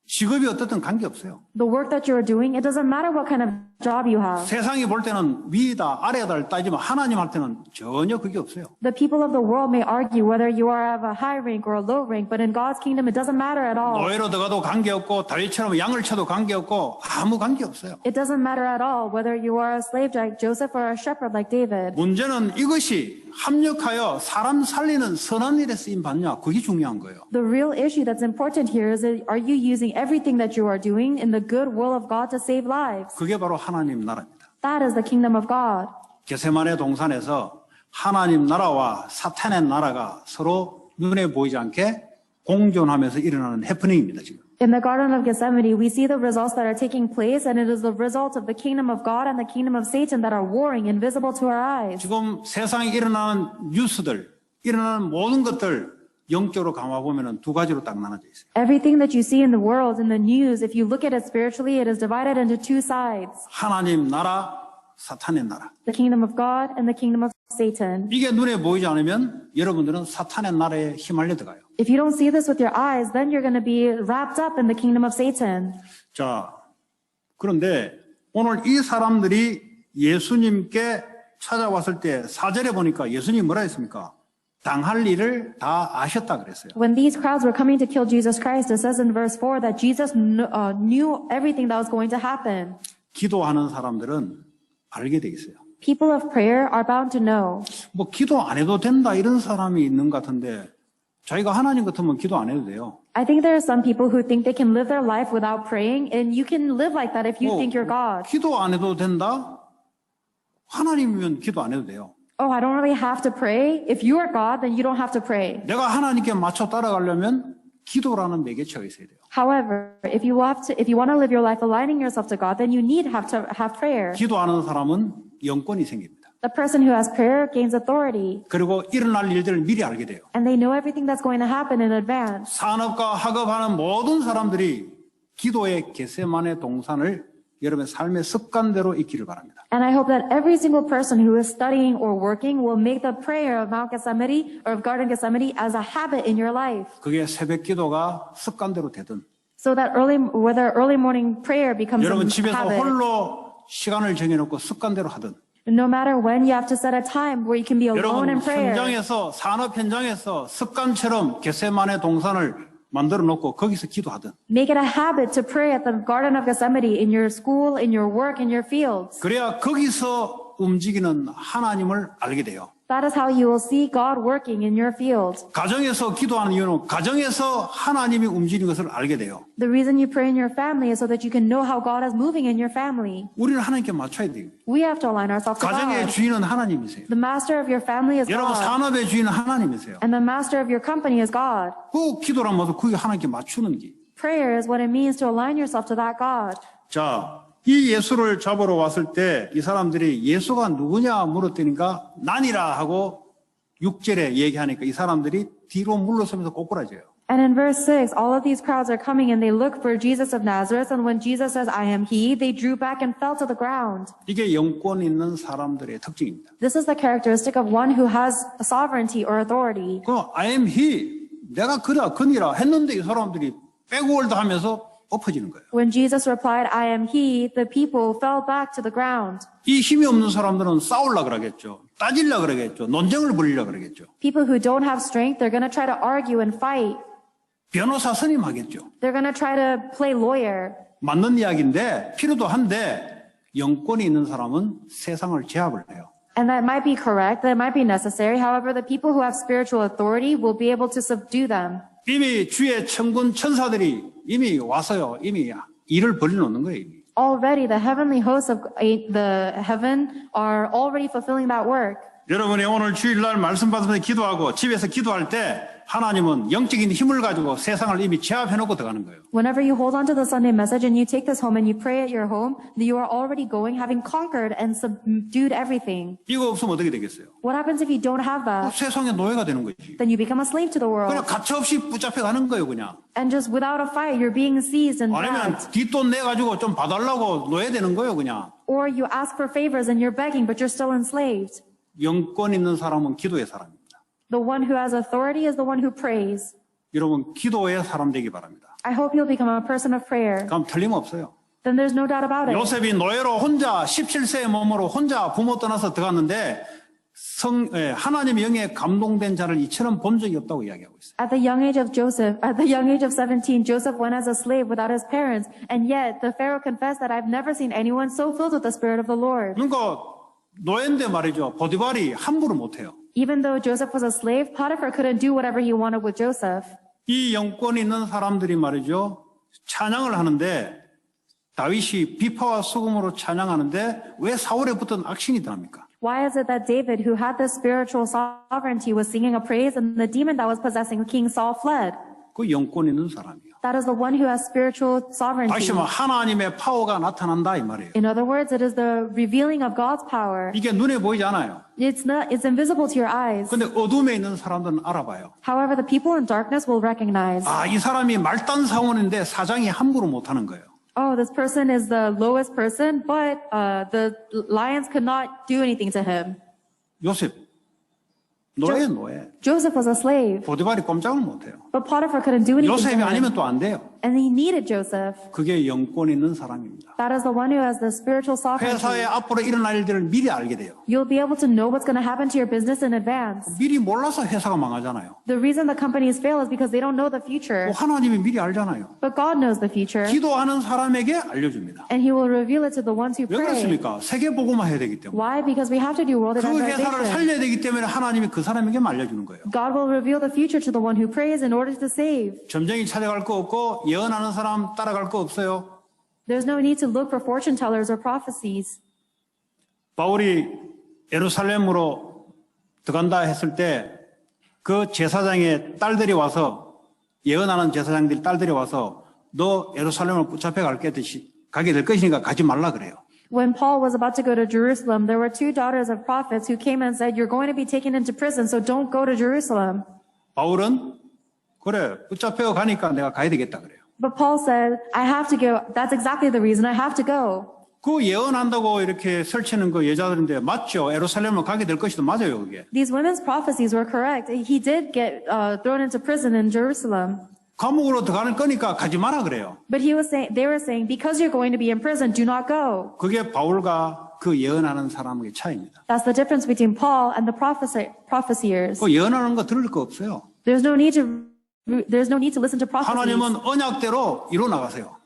직업이 어떻든 관계없어요. The work that you are doing, it doesn't matter what kind of job you have. 세상이 볼 때는 위다 아래다를 따지면 하나님 할 때는 전혀 그게 없어요. The people of the world may argue whether you are of a high rank or a low rank, but in God's kingdom, it doesn't matter at all. 노예로 들어가도 관계없고 다윗처럼 양을 쳐도 관계없고 아무 관계없어요. It doesn't matter at all whether you are a slave like Joseph or a shepherd like David. 문제는 이것이 합력하여 사람 살리는 선한 일에 쓰임 받냐, 그게 중요한 거예요. The real issue that's important here is that are you using everything that you are doing in the good will of God to save lives? 그게 바로 하나님 나라입니다. That is the kingdom of God. 겟세마네 동산에서 하나님 나라와 사탄의 나라가 서로 눈에 보이지 않게 공존하면서 일어나는 해프닝입니다, 지금. In the Garden of Gethsemane, we see the results that are taking place, and it is the result of the kingdom of God and the kingdom of Satan that are warring, invisible to our eyes. 지금 세상에 일어나는 뉴스들, 일어나는 모든 것들 영적으로 감아보면 두 가지로 딱 나눠져 있어요. Everything that you see in the world, in the news, if you look at it spiritually, it is divided into two sides. 하나님 나라, 사탄의 나라. The kingdom of God and the kingdom of Satan. 이게 눈에 보이지 않으면 여러분들은 사탄의 나라에 휘말려 들어가요. If you don't see this with your eyes, then you're going to be wrapped up in the kingdom of Satan. 자, 그런데 오늘 이 사람들이 예수님께 찾아왔을 때 4절에 보니까 예수님이 뭐라 했습니까? 당할 일을 다 아셨다 그랬어요. When these crowds were coming to kill Jesus Christ, it says in verse 4 that Jesus knew everything that was going to happen. 기도하는 사람들은 알게 돼 있어요. People of prayer are bound to know. 뭐 기도 안 해도 된다 이런 사람이 있는 것 같은데 자기가 하나님 같으면 기도 안 해도 돼요. I think there are some people who think they can live their life without praying, and you can live like that if you think you're God. 기도 안 해도 된다? 하나님이면 기도 안 해도 돼요. Oh, I don't really have to pray. If you are God, then you don't have to pray. 내가 하나님께 맞춰 따라가려면 기도라는 매개체가 있어야 돼요. However, if you want to live your life aligning yourself to God, then you need to have prayer. 기도하는 사람은 영권이 생깁니다. The person who has prayer gains authority, 그리고 일어날 일들을 미리 알게 돼요. and they know everything that's going to happen in advance. 산업과 학업하는 모든 사람들이 기도의 겟세마네 동산을 여러분의 삶의 습관대로 익히를 바랍니다. And I hope that every single person who is studying or working will make the prayer of Mount Gethsemane or of Garden Gethsemane as a habit in your life. 그게 새벽 기도가 습관대로 되든 So that whether early morning prayer becomes 여러분 a 집에서 habit. 홀로 시간을 정해놓고 습관대로 하든 No matter when, you have to set a time where you can be alone 여러분 in prayer. 현장에서 산업 현장에서 습관처럼 겟세마네 동산을 만들어 놓고 거기서 기도하든 Make it a habit to pray at the Garden of Gethsemane in your school, in your work, in your fields. 그래야 거기서 움직이는 하나님을 알게 돼요. That is how you will see God working in your field. 가정에서 기도하는 이유는 가정에서 하나님이 움직이는 것을 알게 돼요. The reason you pray in your family is so that you can know how God is moving in your family. 우리는 하나님께 맞춰야 돼요. We have to align ourselves to 가정의 God. 주인은 하나님이세요. The master of your family is 여러분 God. 산업의 주인은 하나님이세요. And the master of your company is God. 그 기도란 모습 그게 하나님께 맞추는 게. Prayer is what it means to align yourself to that God. 자, 이 예수를 잡으러 왔을 때 이 사람들이 예수가 누구냐 물었더니까 난이라 하고 6절에 얘기하니까 이 사람들이 뒤로 물러서면서 꼬꾸라져요. And in verse 6, all of these crowds are coming and they look for Jesus of Nazareth. And when Jesus says, I am he, they drew back and fell to the ground. 이게 영권 있는 사람들의 특징입니다. This is the characteristic of one who has sovereignty or authority. 그 I am he, 내가 그라 그니라 했는데 이 사람들이 백월드 하면서 엎어지는 거예요. When Jesus replied, I am he, the people fell back to the ground. 이 힘이 없는 사람들은 싸우려고 그러겠죠. 따지려고 그러겠죠. 논쟁을 벌이려고 그러겠죠. People who don't have strength, they're going to try to argue and fight. 변호사 선임하겠죠. They're going to try to play lawyer. 맞는 이야기인데 필요도 한데 영권이 있는 사람은 세상을 제압을 해요. And that might be correct, that might be necessary. However, the people who have spiritual authority will be able to subdue them. 이미 주의 천군 천사들이 이미 와서요. 이미 일을 벌여놓는 거예요. 이미. Already, the heavenly hosts of the heaven are already fulfilling that work. 여러분이 오늘 주일날 말씀 받으면서 기도하고 집에서 기도할 때 하나님은 영적인 힘을 가지고 세상을 이미 제압해놓고 들어가는 거예요. Whenever you hold on to the Sunday message and you take this home and you pray at your home, you are already going, having conquered and subdued everything. 이거 없으면 어떻게 되겠어요? What happens if you don't have that? 세상의 노예가 되는 거지. Then you become a slave to the world. 그냥 가차없이 붙잡혀가는 거예요, 그냥. And just without a fight, you're being seized and 아니면 dragged. 뒷돈 내가지고 좀 봐달라고 노예 되는 거예요, 그냥. Or you ask for favors and you're begging, but you're still enslaved. 영권 있는 사람은 기도의 사람입니다. The one who has authority is the one who prays. 여러분, 기도의 사람 되기 바랍니다. I hope you'll become a person of prayer. 그럼 틀림없어요. Then there's no doubt about it. 요셉이 노예로 혼자 17세의 몸으로 혼자 부모 떠나서 들어갔는데 하나님의 영에 감동된 자를 이처럼 본 적이 없다고 이야기하고 있어요. At the young age of Joseph, at the young age of 17, Joseph went as a slave without his parents. And yet the Pharaoh confessed that I've never seen anyone so filled with the Spirit of the Lord. 그러니까 노예인데 말이죠. 보디발이 함부로 못해요. Even though Joseph was a slave, Potiphar couldn't do whatever he wanted with Joseph. 이 영권 있는 사람들이 말이죠. 찬양을 하는데 다윗이 비파와 수금으로 찬양하는데 왜 사울에 붙은 악신이 더합니까? Why is it that David, who had this spiritual sovereignty, was singing a praise and the demon that was possessing King Saul fled? 그 영권 있는 사람이요. That is the one who has spiritual sovereignty. 다시 말하면 하나님의 파워가 나타난다 이 말이에요. In other words, it is the revealing of God's power. 이게 눈에 보이지 않아요. It's invisible to your eyes. 근데 어둠에 있는 사람들은 알아봐요. However, the people in darkness will recognize. 아, 이 사람이 말단 사원인데 사장이 함부로 못하는 거예요. Oh, this person is the lowest person, but the lions could not do anything to him. 요셉 노예. Joseph was a slave, 보디발이 꼼짝을 못해요. but Potiphar couldn't do anything to 요셉이 him. 아니면 또 안 돼요. And he needed Joseph. 그게 영권 있는 사람입니다. That is the one who has the spiritual sovereignty. 회사에 앞으로 일어날 일들을 미리 알게 돼요. You'll be able to know what's going to happen to your business in advance. 미리 몰라서 회사가 망하잖아요. The reason the companies fail is because they don't know the future. 하나님이 미리 알잖아요. But God knows the future. 기도하는 사람에게 알려줍니다. And he will reveal it to the ones who 왜 pray. 그렇습니까? 세계 보고만 해야 되기 때문에. Why? Because we have to do world 그 회사를 evangelization. 살려야 되기 때문에 하나님이 그 사람에게 알려주는 거예요. God will reveal the future to the one who prays in order to save. 점쟁이 찾아갈 거 없고 예언하는 사람 따라갈 거 없어요. There's no need to look for fortune tellers or prophecies. 바울이 예루살렘으로 들어간다 했을 때 그 제사장의 딸들이 와서 예언하는 제사장들 딸들이 와서 너 예루살렘을 붙잡혀 가게 될 것이니까 가지 말라 그래요. When Paul was about to go to Jerusalem, there were two daughters of prophets who came and said, "You're going to be taken into prison, so don't go to Jerusalem." 바울은 그래 붙잡혀 가니까 내가 가야 되겠다 그래요. But Paul said, "I have to go. That's exactly the reason I have to go." 그 예언한다고 이렇게 설치는 그 여자들인데 맞죠? 예루살렘을 가게 될 것이도 맞아요, 그게. These women's prophecies were correct. He did get thrown into prison in Jerusalem. 감옥으로 들어가는 거니까 가지 마라 그래요. But they were saying, because you're going to be in prison, do not go. 그게 바울과 그 예언하는 사람의 차이입니다. That's the difference between Paul and the prophesiers. 그 예언하는 거 들을 거 없어요. There's no need to listen to prophecies. 하나님은 언약대로 이루어 나가세요.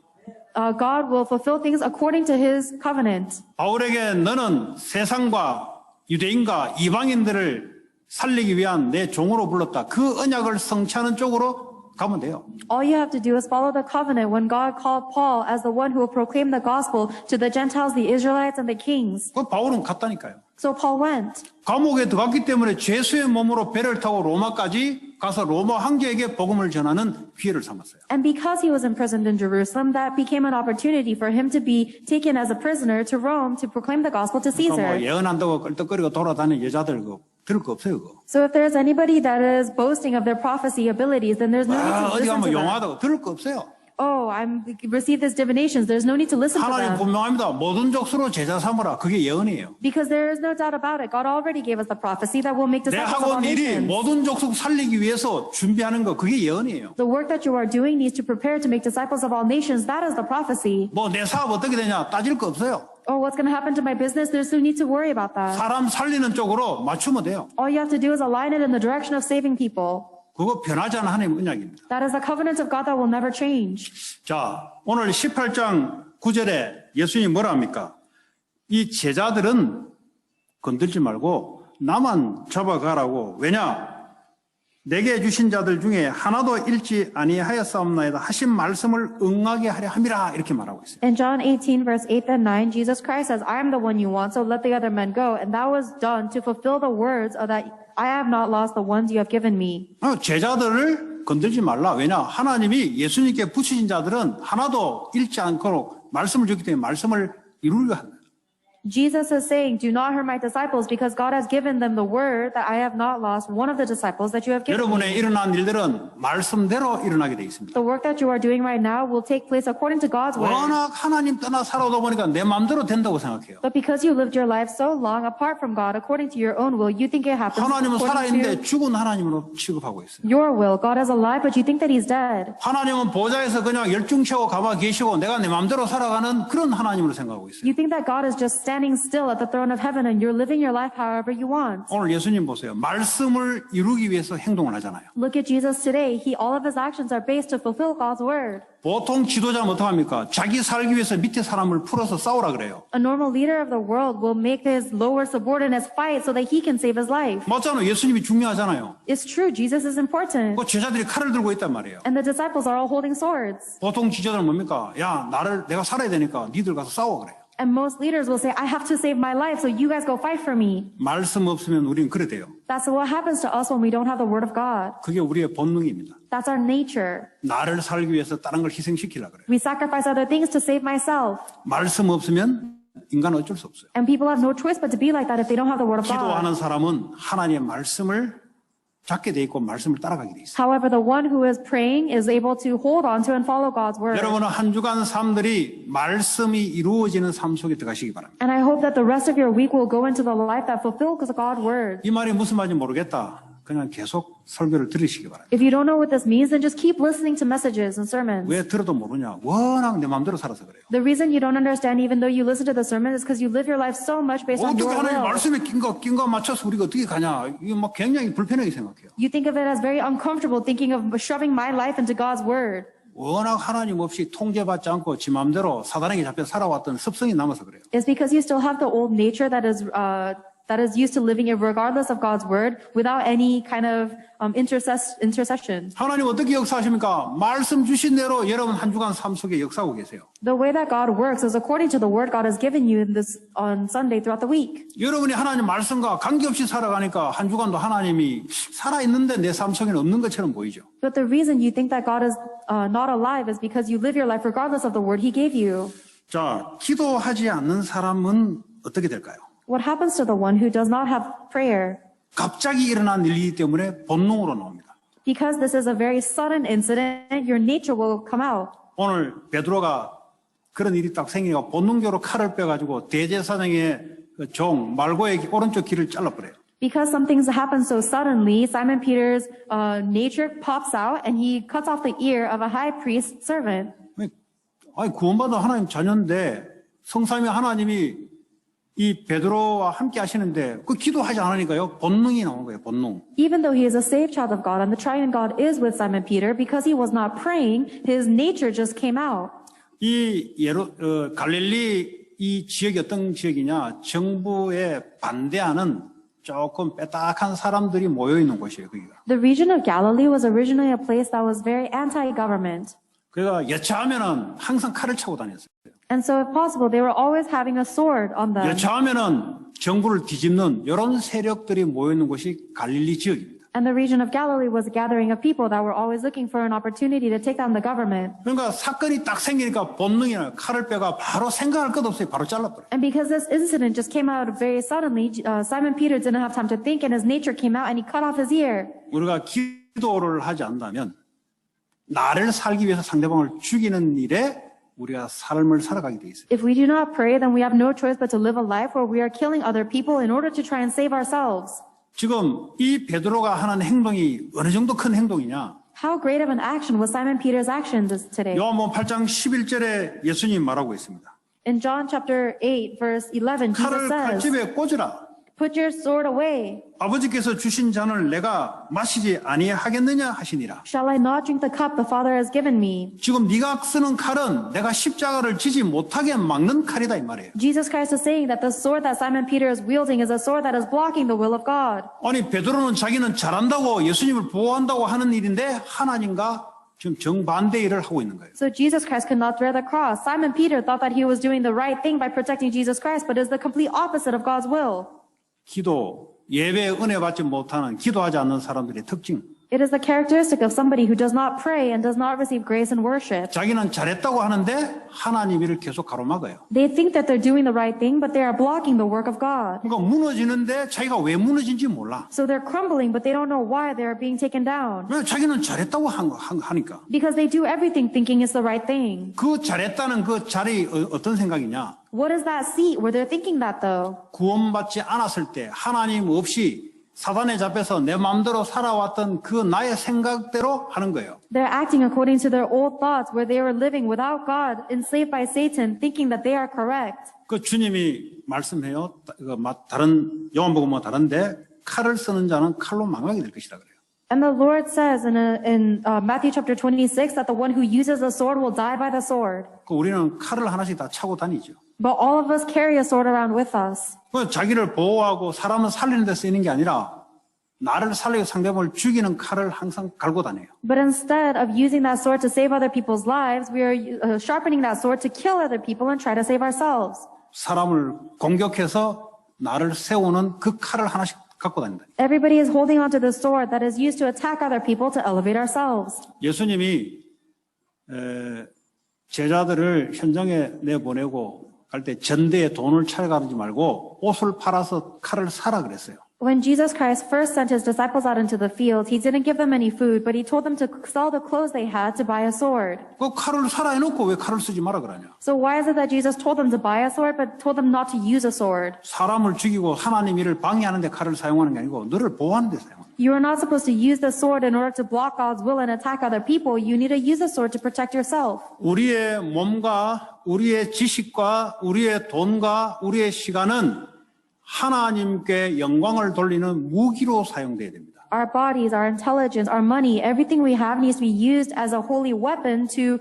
God will fulfill things according to His covenant. 바울에게 너는 세상과 유대인과 이방인들을 살리기 위한 내 종으로 불렀다. 그 언약을 성취하는 쪽으로 가면 돼요. All you have to do is follow the covenant when God called Paul as the one who will proclaim the gospel to the Gentiles, the Israelites, and the kings. 그 바울은 갔다니까요. So Paul went. 감옥에 들어갔기 때문에 죄수의 몸으로 배를 타고 로마까지 가서 로마 황제에게 복음을 전하는 기회를 삼았어요. And because he was imprisoned in Jerusalem, that became an opportunity for him to be taken as a prisoner to Rome to proclaim the gospel to 뭐 Caesar. 예언한다고 끌떡거리고 돌아다니는 여자들 들을 거 없어요. 그거. So if there's anybody that is boasting of their prophecy abilities, then there's no need to 어디 listen 가면 to them. 용하다고 들을 거 없어요. Oh, I'm received this divinations. There's no need to listen to 하나님 them. 분명합니다. 모든 족수로 제자 삼으라. 그게 예언이에요. Because there is no doubt about it. God already gave us the prophecy that will make 내 disciples of all 하고 일이 nations. 모든 족속 살리기 위해서 준비하는 거 그게 예언이에요. The work that you are doing needs to prepare to make disciples of all nations. That is the prophecy. 뭐 내 사업 어떻게 되냐 따질 거 없어요. Oh, what's going to happen to my business? There's no need to worry about that. 사람 살리는 쪽으로 맞추면 돼요. All you have to do is align it in the direction of saving people. 그거 변하지 않은 하나님의 언약입니다. That is the covenant of God that will never change. 자, 오늘 18장 9절에 예수님이 뭐라 합니까? 이 제자들은 건들지 말고 나만 잡아가라고. 왜냐? 내게 주신 자들 중에 하나도 잃지 아니하였사옵나이다 하신 말씀을 응하게 하려 함이라 이렇게 말하고 있어요. In John 18, verse 8 and 9, Jesus Christ says, I am the one you want, so let the other men go. And that was done to fulfill the words of that I have not lost the ones you have given me. 제자들을 건들지 말라. 왜냐? 하나님이 예수님께 붙이신 자들은 하나도 잃지 않도록 말씀을 줬기 때문에 말씀을 이루려 한다. Jesus is saying, do not hurt my disciples because God has given them the word that I have not lost one of the disciples that you have given 여러분의 me. 일어난 일들은 말씀대로 일어나게 돼 있습니다. The work that you are doing right now will take place according to God's word. 워낙 하나님 떠나 살아오다 보니까 내 마음대로 된다고 생각해요. But because you lived your life so long apart from God, according to your own will, you think it happens 하나님은 according 살아있는데 to 죽은 하나님으로 취급하고 있어요. your will. God is alive, but you think that he's dead. 하나님은 보좌에서 그냥 열중치고 가만히 계시고 내가 내 마음대로 살아가는 그런 하나님으로 생각하고 있어요. You think that God is just standing still at the throne of heaven and you're living your life however you want. 오늘 예수님 보세요. 말씀을 이루기 위해서 행동을 하잖아요. Look at Jesus today. All of his actions are based to fulfill God's word. 보통 지도자는 어떡합니까? 자기 살기 위해서 밑에 사람을 풀어서 싸우라 그래요. A normal leader of the world will make his lower subordinates fight so that he can save his life. 맞잖아요. 예수님이 중요하잖아요. It's true, Jesus is important. 그 제자들이 칼을 들고 있단 말이에요. And the disciples are all holding swords. 보통 지도자는 뭡니까? 야, 내가 살아야 되니까 니들 가서 싸워 그래요. And most leaders will say, I have to save my life, so you guys go fight for me. 말씀 없으면 우리는 그래 돼요. That's what happens to us when we don't have the word of God. 그게 우리의 본능입니다. That's our nature. 나를 살기 위해서 다른 걸 희생시키려고 그래요. We sacrifice other things to save myself. 말씀 없으면 인간은 어쩔 수 없어요. And people have no choice but to be like that if they don't have the word of God. 기도하는 사람은 하나님의 말씀을 잡게 돼 있고 말씀을 따라가게 돼 있어요. However, the one who is praying is able to hold on to and follow God's word. 여러분은 한 주간 삶들이 말씀이 이루어지는 삶 속에 들어가시기 바랍니다. And I hope that the rest of your week will go into the life that fulfills God's word. 이 말이 무슨 말인지 모르겠다. 그냥 계속 설교를 들으시기 바랍니다. If you don't know what this means, then just keep listening to messages and sermons. 왜 들어도 모르냐? 워낙 내 마음대로 살아서 그래요. The reason you don't understand even though you listen to the sermon is because you live your life so much based on 어떻게 your 하나님 will. 말씀에 낀가 맞춰서 우리가 어떻게 가냐? 이거 막 굉장히 불편하게 생각해요. You think of it as very uncomfortable thinking of shoving my life into God's word. 워낙 하나님 없이 통제받지 않고 지 마음대로 사단에게 잡혀 살아왔던 습성이 남아서 그래요. It's because you still have the old nature that is used to living it regardless of God's word without any kind of intercession. 하나님 어떻게 역사하십니까? 말씀 주신 대로 여러분 한 주간 삶 속에 역사하고 계세요. The way that God works is according to the word God has given you on Sunday throughout the week. 여러분이 하나님 말씀과 관계없이 살아가니까 한 주간도 하나님이 살아있는데 내 삶 속에는 없는 것처럼 보이죠. But the reason you think that God is not alive is because you live your life regardless of the word He gave you. 자, 기도하지 않는 사람은 어떻게 될까요? What happens to the one who does not have prayer? 갑자기 일어난 일이기 때문에 본능으로 나옵니다. Because this is a very sudden incident, your nature will come out. 오늘 베드로가 그런 일이 딱 생기니까 본능적으로 칼을 빼가지고 대제사장의 종 말고의 오른쪽 귀를 잘라버려요. Because some things happen so suddenly, Simon Peter's nature pops out and he cuts off the ear of a high priest servant. 아니 구원받은 하나님 자녀인데 성삼위 하나님이 이 베드로와 함께 하시는데 그 기도하지 않으니까요 본능이 나온 거예요. 본능. Even though he is a saved child of God and the triune God is with Simon Peter, because he was not praying, his nature just came out. 이 갈릴리 이 지역이 어떤 지역이냐? 정부에 반대하는 조금 빼딱한 사람들이 모여 있는 곳이에요. 거기가. The region of Galilee was originally a place that was very anti-government. 그러니까 여차하면은 항상 칼을 차고 다녔어요. And so if possible, they were always having a sword on them. 여차하면은 정부를 뒤집는 이런 세력들이 모여 있는 곳이 갈릴리 지역입니다. And the region of Galilee was a gathering of people that were always looking for an opportunity to take down the government. 그러니까 사건이 딱 생기니까 본능이나 칼을 빼가 바로 생각할 것 없이 바로 잘라버려요. And because this incident just came out very suddenly, Simon Peter didn't have time to think and his nature came out and he cut off his ear. 우리가 기도를 하지 않는다면 나를 살기 위해서 상대방을 죽이는 일에 우리가 삶을 살아가게 돼 있어요. If we do not pray, then we have no choice but to live a life where we are killing other people in order to try and save ourselves. 지금 이 베드로가 하는 행동이 어느 정도 큰 행동이냐? How great of an action was Simon Peter's action today? 요한복음 8장 11절에 예수님 말하고 있습니다. In John chapter 8, verse 11, Jesus 칼을 says, 칼집에 꽂으라. Put your sword away. 아버지께서 주신 잔을 내가 마시지 아니하겠느냐 하시니라. Shall I not drink the cup the Father has given me? 지금 네가 쓰는 칼은 내가 십자가를 지지 못하게 막는 칼이다 이 말이에요. Jesus Christ is saying that the sword that Simon Peter is wielding is a sword that is blocking the will of God. 아니 베드로는 자기는 잘한다고 예수님을 보호한다고 하는 일인데 하나님과 지금 정반대 일을 하고 있는 거예요. So Jesus Christ could not bear the cross. Simon Peter thought that he was doing the right thing by protecting Jesus Christ, but is the complete opposite of God's will. 기도, 예배에 은혜 받지 못하는 기도하지 않는 사람들의 특징. It is the characteristic of somebody who does not pray and does not receive grace and worship. 자기는 잘했다고 하는데 하나님 일을 계속 가로막아요. They think that they're doing the right thing, but they are blocking the work of God. 그러니까 무너지는데 자기가 왜 무너진지 몰라. So they're crumbling, but they don't know why they're being taken down. 왜 자기는 잘했다고 하니까. Because they do everything thinking it's the right thing. 그 잘했다는 그 자리 어떤 생각이냐. What is that seat where they're thinking that though? 구원받지 않았을 때 하나님 없이 사단에 잡혀서 내 마음대로 살아왔던 그 나의 생각대로 하는 거예요. They're acting according to their old thoughts where they were living without God, enslaved by Satan, thinking that they are correct. 그 주님이 말씀해요. 다른 요한복음은 다른데 칼을 쓰는 자는 칼로 망하게 될 것이다 그래요. And the Lord says in Matthew chapter 26 that the one who uses the sword will die by the sword. 그 우리는 칼을 하나씩 다 차고 다니죠. But all of us carry a sword around with us. 그 자기를 보호하고 사람을 살리는 데 쓰이는 게 아니라 나를 살리고 상대방을 죽이는 칼을 항상 갈고 다녀요. But instead of using that sword to save other people's lives, we are sharpening that sword to kill other people and try to save ourselves. 사람을 공격해서 나를 세우는 그 칼을 하나씩 갖고 다닌다. Everybody is holding onto the sword that is used to attack other people to elevate ourselves. 예수님이 제자들을 현장에 내보내고 갈 때 전대에 돈을 찾아가지 말고 옷을 팔아서 칼을 사라 그랬어요. When Jesus Christ first sent his disciples out into the field, he didn't give them any food, but he told them to sell the clothes they had to buy a sword. 그 칼을 사라 해놓고 왜 칼을 쓰지 마라 그러냐? So why is it that Jesus told them to buy a sword, but told them not to use a sword? 사람을 죽이고 하나님 일을 방해하는 데 칼을 사용하는 게 아니고 너를 보호하는 데 사용하는 거예요. You are not supposed to use the sword in order to block God's will and attack other people. You need to use the sword to protect yourself. 우리의 몸과 우리의 지식과 우리의 돈과 우리의 시간은 하나님께 영광을 돌리는 무기로 사용돼야 됩니다. Our bodies, our intelligence, our money, everything we have needs to be used as a holy weapon to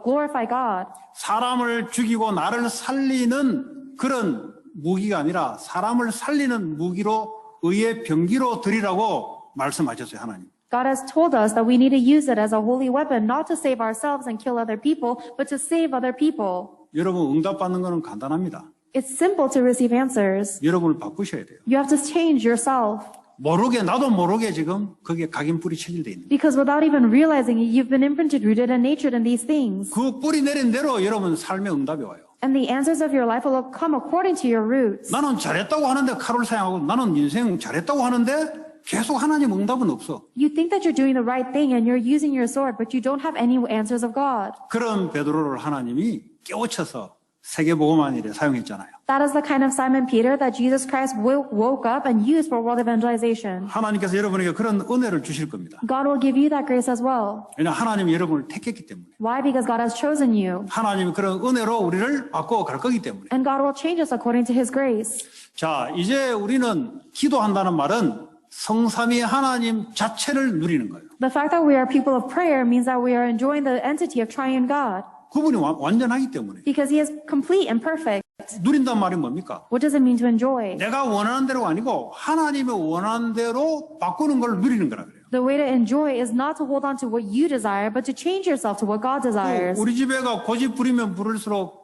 glorify God. 사람을 죽이고 나를 살리는 그런 무기가 아니라 사람을 살리는 무기로 의의 병기로 드리라고 말씀하셨어요, 하나님. God has told us that we need to use it as a holy weapon, not to save ourselves and kill other people, but to save other people. 여러분 응답받는 거는 간단합니다. It's simple to receive answers. 여러분을 바꾸셔야 돼요. You have to change yourself. 모르게 나도 모르게 지금 거기에 각인뿌리 체질돼 있는 거예요. Because without even realizing it, you've been imprinted, rooted, and natured in these things. 그 뿌리 내린 대로 여러분 삶의 응답이 와요. And the answers of your life will come according to your roots. 나는 잘했다고 하는데 칼을 사용하고 나는 인생 잘했다고 하는데 계속 하나님 응답은 없어. You think that you're doing the right thing and you're using your sword, but you don't have any answers of God. 그런 베드로를 하나님이 깨우쳐서 세계복음화일에 사용했잖아요. That is the kind of Simon Peter that Jesus Christ woke up and used for world evangelization. 하나님께서 여러분에게 그런 은혜를 주실 겁니다. God will give you that grace as well. 왜냐하면 하나님이 여러분을 택했기 때문에. Why? Because God has chosen you. 하나님이 그런 은혜로 우리를 바꿔 갈 거기 때문에. And God will change us according to His grace. 자, 이제 우리는 기도한다는 말은 성삼위 하나님 자체를 누리는 거예요. The fact that we are people of prayer means that we are enjoying the entity of triune God. 그분이 완전하기 때문에. Because He is complete and perfect. 누린단 말이 뭡니까? What does it mean to enjoy? 내가 원하는 대로가 아니고 하나님의 원하는 대로 바꾸는 걸 누리는 거라 그래요. The way to enjoy is not to hold on to what you desire, but to change yourself to what God desires. 우리 집애가 고집 부리면 부를수록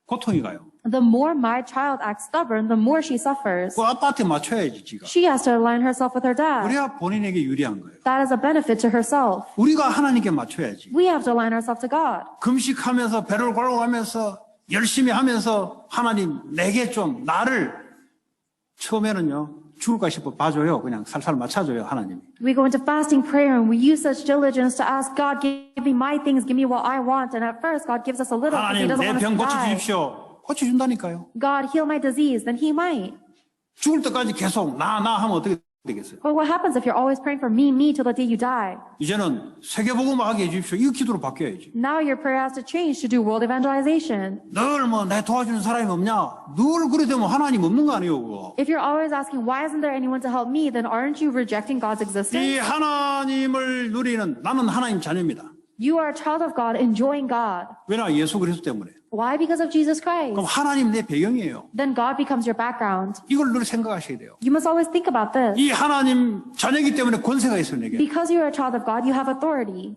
고통이 가요. The more my child acts stubborn, the more she suffers. 그 아빠한테 맞춰야지 지가. She has to align herself with her dad. 그래야 본인에게 유리한 거예요. That is a benefit to herself. 우리가 하나님께 맞춰야지. We have to align ourselves to God. 금식하면서 배를 골고하면서 열심히 하면서 하나님 내게 좀 나를 처음에는요 죽을까 싶어 봐줘요. 그냥 살살 맞춰줘요 하나님이. We go into fasting prayer and we use such diligence to ask God, give me my things, give me what I want. And at first God gives us a little because He 하나님 doesn't 내 want us 병 to die. 고쳐주십시오. 고쳐준다니까요. God, heal my disease. Then He might. 죽을 때까지 계속 나 하면 어떻게 되겠어요. But what happens if you're always praying for me till the day you die? 이제는 세계복음화하게 해주십시오. 이거 기도로 바뀌어야지. Now your prayer has to change to do world evangelization. 늘 뭐 내 도와주는 사람이 없냐? 늘 그래 되면 하나님 없는 거 아니에요, 그거. If you're always asking, why isn't there anyone to help me, then aren't you rejecting God's existence? 이 하나님을 누리는 나는 하나님 자녀입니다. You are a child of God, enjoying God. 왜냐? 예수 그리스도 때문에. Why? Because of Jesus Christ. 그럼 하나님 내 배경이에요. Then God becomes your background. 이걸 늘 생각하셔야 돼요. You must always think about this. 이 하나님 자녀이기 때문에 권세가 있어요, 내게. Because you are a child of God, you have authority.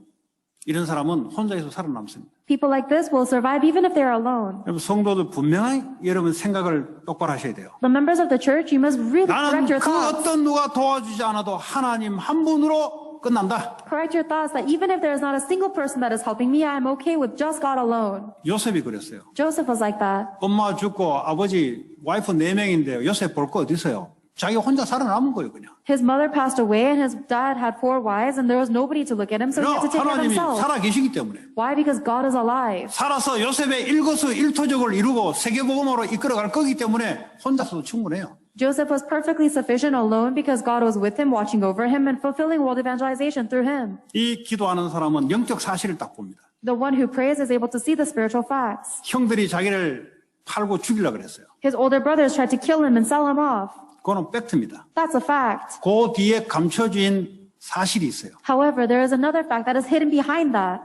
이런 사람은 혼자서 살아남습니다. People like this will survive even if they're alone. 여러분 성도들 분명히 여러분 생각을 똑바로 하셔야 돼요. The members of the church, you must really 나는 correct your 그 thoughts. 어떤 누가 도와주지 않아도 하나님 한 분으로 끝난다. Correct your thoughts that even if there is not a single person that is helping me, I am okay with just God alone. 요셉이 그랬어요. Joseph was like that. 엄마 죽고 아버지 와이프 4명인데 요셉 볼 거 어디 있어요? 자기 혼자 살아남은 거예요, 그냥. His mother passed away and his dad had 4 wives and there was nobody to look at him, so he had to take care of 하나님이 himself. 살아 계시기 때문에. Why? Because God is alive. 살아서 요셉의 일거수일투족을 이루고 세계복음으로 이끌어갈 거기 때문에 혼자서도 충분해요. Joseph was perfectly sufficient alone because God was with him, watching over him, and fulfilling world evangelization through him. 이 기도하는 사람은 영적 사실을 딱 봅니다. The one who prays is able to see the spiritual facts. 형들이 자기를 팔고 죽이려고 그랬어요. His older brothers tried to kill him and sell him off. 그거는 팩트입니다. That's a fact. 그 뒤에 감춰진 사실이 있어요. However, there is another fact that is hidden behind that.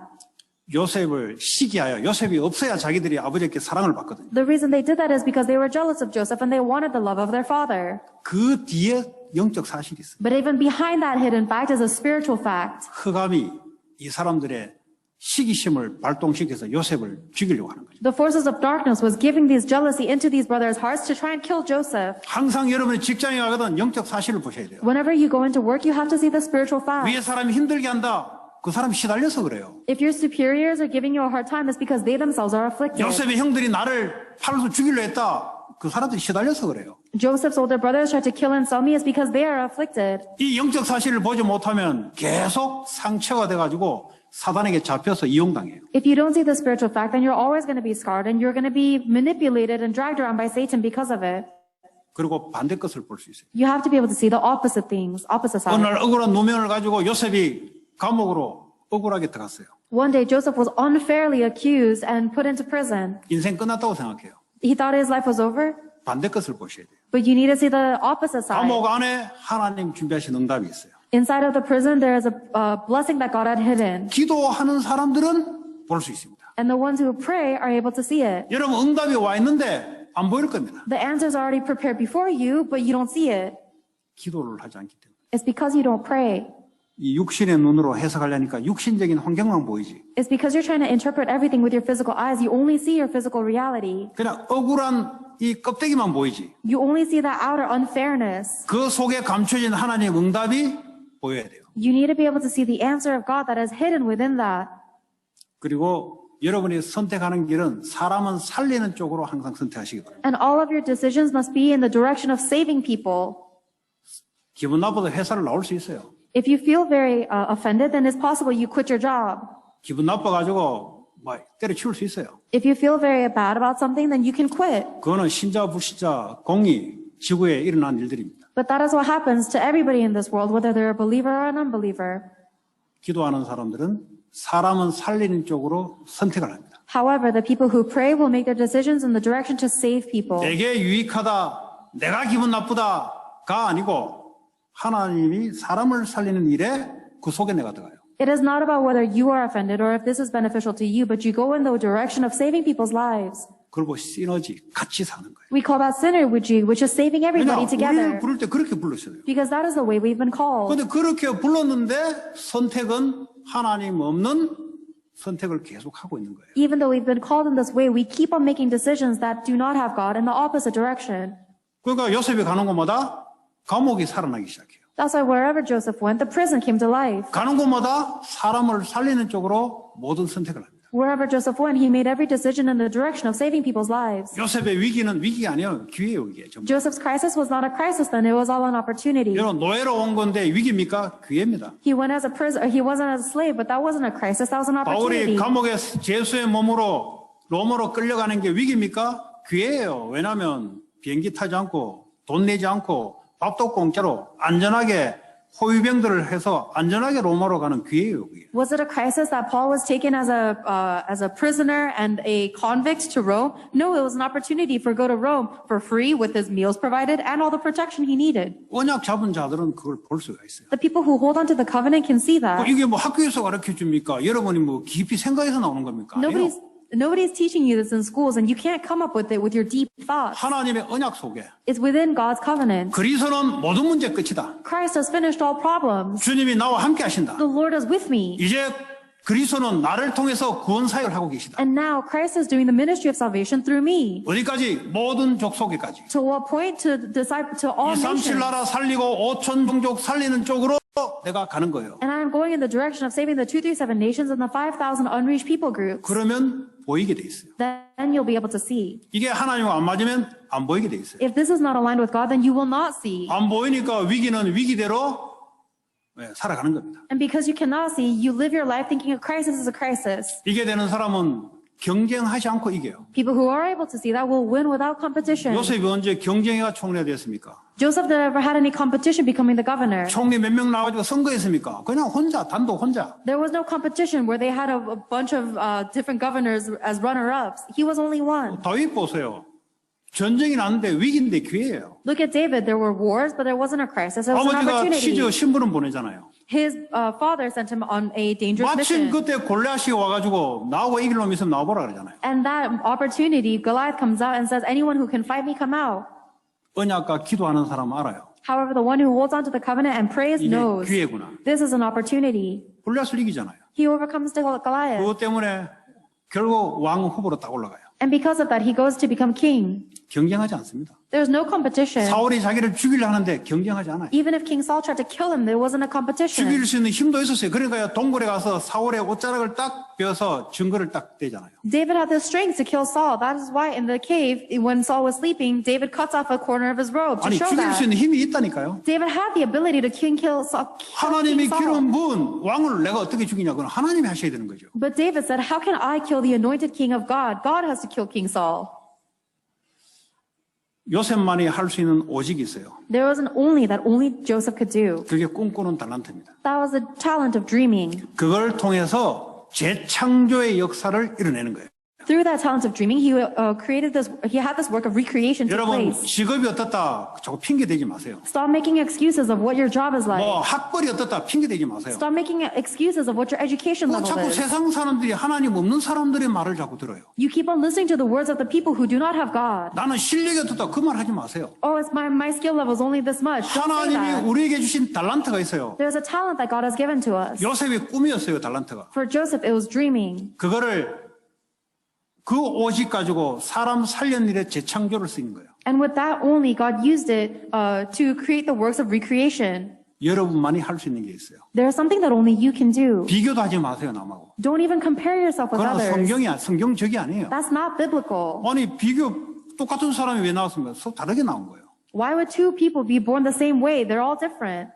요셉을 시기하여 요셉이 없어야 자기들이 아버지께 사랑을 받거든요. The reason they did that is because they were jealous of Joseph and they wanted the love of their father. 그 뒤에 영적 사실이 있어요. But even behind that hidden fact is a spiritual fact. 흑암이 이 사람들의 시기심을 발동시켜서 요셉을 죽이려고 하는 거죠. The forces of darkness was giving this jealousy into these brothers' hearts to try and kill Joseph. 항상 여러분이 직장에 가거든 영적 사실을 보셔야 돼요. Whenever you go into work, you have to see the spiritual fact. 위에 사람이 힘들게 한다. 그 사람이 시달려서 그래요. If your superiors are giving you a hard time, it's because they themselves are afflicted. 요셉의 형들이 나를 팔아서 죽이려 했다. 그 사람들이 시달려서 그래요. Joseph's older brothers tried to kill and sell me is because they are afflicted. 이 영적 사실을 보지 못하면 계속 상처가 돼가지고 사단에게 잡혀서 이용당해요. If you don't see the spiritual fact, then you're always going to be scarred and you're going to be manipulated and dragged around by Satan because of it. 그리고 반대 것을 볼 수 있어요. You have to be able to see the opposite things, opposite 어느 side. 날 억울한 누명을 가지고 요셉이 감옥으로 억울하게 들어갔어요. One day, Joseph was unfairly accused and put into prison. 인생 끝났다고 생각해요. He thought his life was over, 반대 것을 보셔야 돼요. but you need to see the opposite side. 감옥 안에 하나님 준비하신 응답이 있어요. Inside of the prison, there is a blessing that God had hidden. 기도하는 사람들은 볼 수 있습니다. And the ones who pray are able to see it. 여러분 응답이 와 있는데 안 보일 겁니다. The answers are already prepared before you, but you don't see it. 기도를 하지 않기 때문에. It's because you don't pray. 이 육신의 눈으로 해석하려니까 육신적인 환경만 보이지. It's because you're trying to interpret everything with your physical eyes. You only see your physical reality. 그냥 억울한 이 껍데기만 보이지. You only see the outer unfairness. 그 속에 감춰진 하나님의 응답이 보여야 돼요. You need to be able to see the answer of God that is hidden within that. 그리고 여러분이 선택하는 길은 사람은 살리는 쪽으로 항상 선택하시기 바랍니다. And all of your decisions must be in the direction of saving people. 기분 나빠도 회사를 나올 수 있어요. If you feel very offended, then it's possible you quit your job. 기분 나빠가지고 뭐 때려치울 수 있어요. If you feel very bad about something, then you can quit. 그거는 신자 불신자 공이 지구에 일어난 일들입니다. But that is what happens to everybody in this world, whether they're a believer or an unbeliever. 기도하는 사람들은 사람은 살리는 쪽으로 선택을 합니다. However, the people who pray will make their decisions in the direction to save people. 내게 유익하다, 내가 기분 나쁘다가 아니고 하나님이 사람을 살리는 일에 그 속에 내가 들어가요. It is not about whether you are offended or if this is beneficial to you, but you go in the direction of saving people's lives. 그리고 시너지, 같이 사는 거예요. We call that synergy, which is saving everybody 왜냐, 우리를 together. 부를 때 그렇게 불렀어요. Because that is the way we've been called. 그런데 그렇게 불렀는데 선택은 하나님 없는 선택을 계속하고 있는 거예요. Even though we've been called in this way, we keep on making decisions that do not have God in the opposite direction. 그러니까 요셉이 가는 곳마다 감옥이 살아나기 시작해요. That's why wherever Joseph went, the prison came to life. 가는 곳마다 사람을 살리는 쪽으로 모든 선택을 합니다. Wherever Joseph went, he made every decision in the direction of saving people's lives. 요셉의 위기는 위기가 아니에요. 기회예요, 위기예요. 전부. Joseph's crisis was not a crisis then, it was all an opportunity. 여러분 노예로 온 건데 위기입니까? 기회입니다. He went as a prisoner, he wasn't as a slave, but that wasn't a crisis, that was an 바울이 opportunity. 감옥에 제수의 몸으로 로마로 끌려가는 게 위기입니까? 기회예요. 왜냐하면 비행기 타지 않고 돈 내지 않고 밥도 공짜로 안전하게 호위병들을 해서 안전하게 로마로 가는 기회예요. 그게. Was it a crisis that Paul was taken as a prisoner and a convict to Rome? No, it was an opportunity for go to Rome for free with his meals provided and all the protection he needed. 언약 잡은 자들은 그걸 볼 수가 있어요. The people who hold on to the covenant can see that. 이게 뭐 학교에서 가르쳐 줍니까? 여러분이 뭐 깊이 생각해서 나오는 겁니까? 아니에요. Nobody's teaching you this in schools, and you can't come up with it with your deep thoughts. 하나님의 언약 속에 It's within God's covenant. 그리스도는 모든 문제 끝이다. Christ has finished all problems. 주님이 나와 함께 하신다. The Lord is with me. 이제 그리스도는 나를 통해서 구원 사역을 하고 계시다. And now Christ is doing the ministry of salvation through me. 어디까지? 모든 족속에까지. To what point? To all 237 nations. 나라 살리고 5천 종족 살리는 쪽으로 내가 가는 거예요. And I am going in the direction of saving the 237 nations and the 5,000 unreached people groups. 그러면 보이게 돼 있어요. Then you'll be able to see. 이게 하나님과 안 맞으면 안 보이게 돼 있어요. If this is not aligned with God, then you will not see. 안 보이니까 위기는 위기대로 살아가는 겁니다. And because you cannot see, you live your life thinking a crisis is a crisis. 이게 되는 사람은 경쟁하지 않고 이겨요. People who are able to see that will win without competition. 요셉이 언제 경쟁회가 총리가 됐습니까? Joseph did ever had any competition becoming the governor? 총리 몇 명 나와가지고 선거했습니까? 그냥 혼자, 단독 혼자. There was no competition where they had a bunch of different governors as runner-ups. He was only one. 다윗 보세요. 전쟁이 났는데 위기인데 기회예요. Look at David. There were wars, but there wasn't a crisis. It was an 아버지가 opportunity. 치즈 신부름 보내잖아요. His father sent him on a dangerous 마침 mission. 그때 골리앗이 와가지고 나하고 이길 놈 있으면 나와보라 그러잖아요. And that opportunity, Goliath comes out and says, anyone who can fight me, come out. 언약과 기도하는 사람은 알아요. However, the one who holds on to the covenant and prays 이게 knows 기회구나. this is an opportunity. 골리앗을 이기잖아요. He overcomes the Goliath. 그것 때문에 결국 왕 후보로 딱 올라가요. And because of that, he goes to become king. 경쟁하지 않습니다. There's no competition. 사울이 자기를 죽이려 하는데 경쟁하지 않아요. Even if King Saul tried to kill him, there wasn't a competition. 죽일 수 있는 힘도 있었어요. 그러니까 동굴에 가서 사울의 옷자락을 딱 베어서 증거를 딱 떼잖아요. David had the strength to kill Saul. That is why in the cave, when Saul was sleeping, David cuts off a corner of his robe to 아니 show 죽일 수 that. 있는 힘이 있다니까요. David had the ability to kill Saul. 하나님이 기름 부은 왕을 내가 어떻게 죽이냐 그건 하나님이 하셔야 되는 거죠. But David said, how can I kill the anointed king of God? God has to kill King Saul. 요셉만이 할 수 있는 오직이 있어요. There was an only that only Joseph could do. 그게 꿈꾸는 달란트입니다. That was the talent of dreaming. 그걸 통해서 재창조의 역사를 이뤄내는 거예요. Through that talent of dreaming, he created this. He had this work of recreation take 여러분 place. 직업이 어떻다 자꾸 핑계 대지 마세요. Stop making excuses of what your job is like. 뭐 학벌이 어떻다 핑계 대지 마세요. Stop making excuses of what your education 뭐 level 자꾸 is. 세상 사람들이 하나님 없는 사람들의 말을 자꾸 들어요. You keep on listening to the words of the people who do not have God. 나는 실력이 어떻다 그 말 하지 마세요. Oh, it's my skill level is only this much. Don't say 하나님이 that. 우리에게 주신 달란트가 있어요. There's a talent that God has given to us. 요셉의 꿈이었어요 달란트가. For Joseph, it was dreaming. 그거를 그 오직 가지고 사람 살리는 일에 재창조를 쓰는 거예요. And with that only, God used it to create the works of recreation. 여러분만이 할 수 있는 게 있어요. There's something that only you can do. 비교도 하지 마세요 남하고. Don't even compare yourself with 그건 others. 성경적이 아니에요. That's not biblical. 아니 비교 똑같은 사람이 왜 나왔습니까? 서로 다르게 나온 거예요. Why would two people be born the same way? They're all different.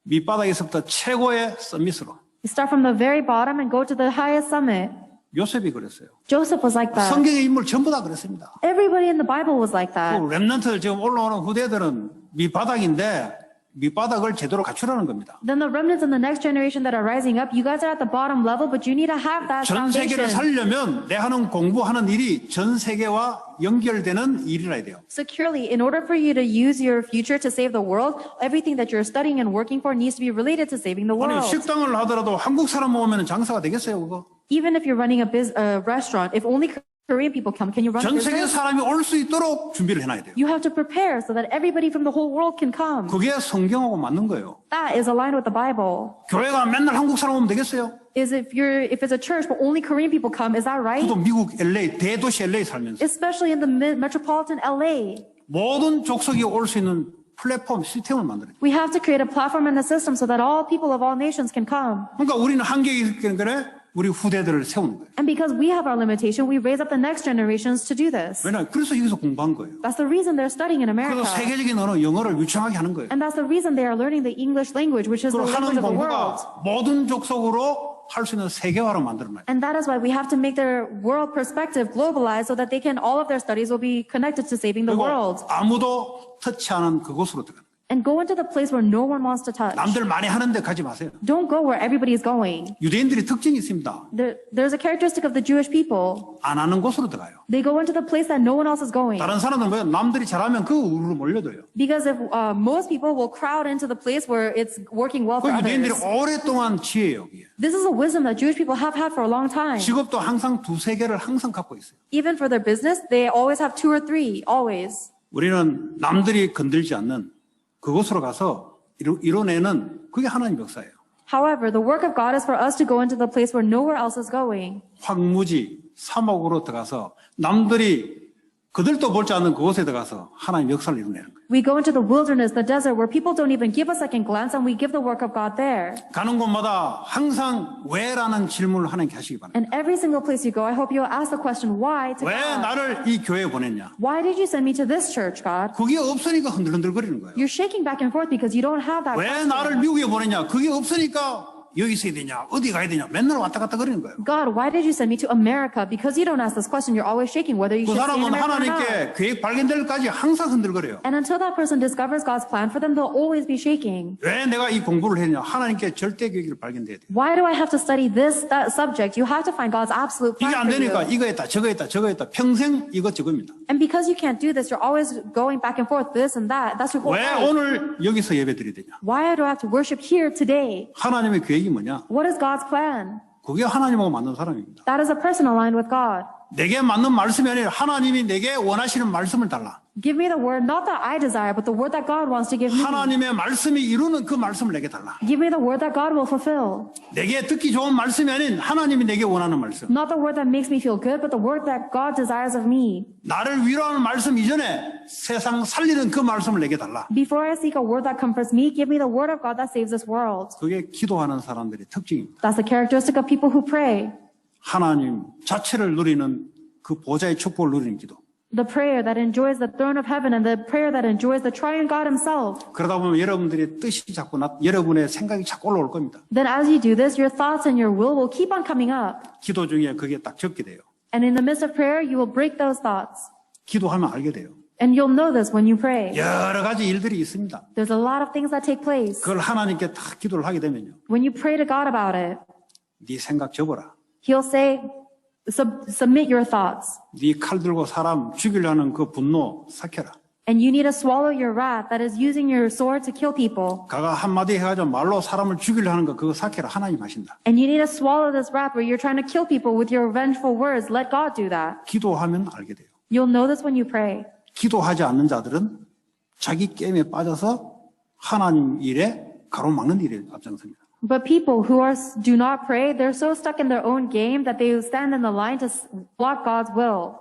밑바닥에서부터 최고의 서밋으로. You start from the very bottom and go to the highest summit. 요셉이 그랬어요. Joseph was like that. 성경의 인물 전부 다 그랬습니다. Everybody in the Bible was like that. 렘넌트 지금 올라오는 후대들은 밑바닥인데 밑바닥을 제대로 갖추라는 겁니다. Then the remnants in the next generation that are rising up, you guys are at the bottom level, but you need to have that 전 세계를 foundation. 살려면 내 하는 공부하는 일이 전 세계와 연결되는 일이라 돼요. Securely, in order for you to use your future to save the world, everything that you're studying and working for needs to be related to saving the 아니 world. 식당을 하더라도 한국 사람 모으면 장사가 되겠어요 그거? Even if you're running a restaurant, if only Korean people come, can you run a 전 세계 business? 사람이 올 수 있도록 준비를 해놔야 돼요. You have to prepare so that everybody from the whole world can come. 그게 성경하고 맞는 거예요. That is aligned with the Bible. 교회가 맨날 한국 사람 오면 되겠어요? Is if it's a church but only Korean people come, is that right? 또 미국 LA 대도시 LA 살면서 Especially in the metropolitan LA. 모든 족속이 올 수 있는 플랫폼 시스템을 만들어요. We have to create a platform and a system so that all people of all nations can come. 그러니까 우리는 한계가 있기 때문에 우리 후대들을 세우는 거예요. And because we have our limitation, we raise up the next generations to do this. 왜냐? 그래서 여기서 공부한 거예요. That's the reason they're studying in 그래서 America. 세계적인 언어 영어를 유창하게 하는 거예요. And that's the reason they are learning the English language, which is the 그리고 하는 language of the world. 공부가 모든 족속으로 할 수 있는 세계화로 만들어놔요. And that is why we have to make their world perspective globalized so that they can, all of their studies will be connected to saving the 그리고 world. 아무도 터치하는 그곳으로 들어가는 거예요. And go into the place where no one wants to touch. 남들 많이 하는데 가지 마세요. Don't go where everybody is going. 유대인들이 특징이 있습니다. There's a characteristic of the Jewish people. 안 하는 곳으로 들어가요. They go into the place that no one else is going. 다른 사람들은 뭐예요? 남들이 잘하면 그 우르르 몰려들어요. Because if most people will crowd into the place where it's working well 그 for 유대인들이 others. 오랫동안 지혜예요. 이게. This is a wisdom that Jewish people have had for a long time. 직업도 항상 두세 개를 항상 갖고 있어요. Even for their business, they always have 2 or 3, always. 우리는 남들이 건들지 않는 그곳으로 가서 이뤄내는 그게 하나님 역사예요. However, the work of God is for us to go into the place where nowhere else is going. 황무지, 사막으로 들어가서 남들이 그들도 볼지 않는 그곳에 들어가서 하나님 역사를 이루내는 거예요. We go into the wilderness, the desert, where people don't even give a second glance, and we give the work of God there. 가는 곳마다 항상 왜라는 질문을 하나님께 하시기 바랍니다. And every single place you go, I hope you'll ask the question, why to 왜 God? 나를 이 교회에 보냈냐? Why did you send me to this church, God? 그게 없으니까 흔들흔들거리는 거예요. You're shaking back and forth because you don't have that 왜 question. 나를 미국에 보냈냐? 그게 없으니까 여기 있어야 되냐? 어디 가야 되냐? 맨날 왔다 갔다 거리는 거예요. God, why did you send me to America? Because you don't ask this question, you're always shaking whether you 그 should stay in 사람은 America or not. 하나님께 계획 발견될 때까지 항상 흔들거려요. And until that person discovers God's plan for them, they'll always be shaking. 왜 내가 이 공부를 했냐? 하나님께 절대 계획을 발견돼야 돼요. Why do I have to study that subject? You have to find God's absolute 이게 plan 안 for 되니까 you. 이거 했다, 저거 했다, 저거 했다. 평생 이것저것입니다. And because you can't do this, you're always going back and forth, this and that. That's your whole 왜 life. 오늘 여기서 예배 드려야 되냐? Why do I have to worship here today? 하나님의 계획이 뭐냐? What is God's plan? 그게 하나님하고 맞는 사람입니다. That is a person aligned with God. 내게 맞는 말씀이 아니라 하나님이 내게 원하시는 말씀을 달라. Give me the word, not that I desire, but the word that God wants to give me. 하나님의 말씀이 이루는 그 말씀을 내게 달라. Give me the word that God will fulfill. 내게 듣기 좋은 말씀이 아닌 하나님이 내게 원하는 말씀. Not the word that makes me feel good, but the word that God desires of me. 나를 위로하는 말씀 이전에 세상 살리는 그 말씀을 내게 달라. Before I seek a word that comforts me, give me the word of God that saves this world. 그게 기도하는 사람들의 특징입니다. That's the characteristic of people who pray. 하나님 자체를 누리는 그 보좌의 축복을 누리는 기도. The prayer that enjoys the throne of heaven and the prayer that enjoys the triune God himself. 그러다 보면 여러분들의 뜻이 자꾸 여러분의 생각이 자꾸 올라올 겁니다. Then as you do this, your thoughts and your will keep on coming up. 기도 중에 그게 딱 적게 돼요. And in the midst of prayer, you will break those thoughts. 기도하면 알게 돼요. And you'll know this when you pray. 여러 가지 일들이 있습니다. There's a lot of things that take place. 그걸 하나님께 다 기도를 하게 되면요. When you pray to God about it, 네 생각 접어라. he'll say, submit your thoughts. 네 칼 들고 사람 죽이려는 그 분노 삭혀라. And you need to swallow your wrath that is using your sword to kill people. 가가 한마디 해가지고 말로 사람을 죽이려 하는 거 그거 삭혀라. 하나님 하신다. And you need to swallow this wrath where you're trying to kill people with your vengeful words. Let God do that. 기도하면 알게 돼요. You'll know this when you pray. 기도하지 않는 자들은 자기 게임에 빠져서 하나님 일에 가로막는 일에 앞장섭니다. But people who do not pray, they're so stuck in their own game that they stand in the line to block God's will.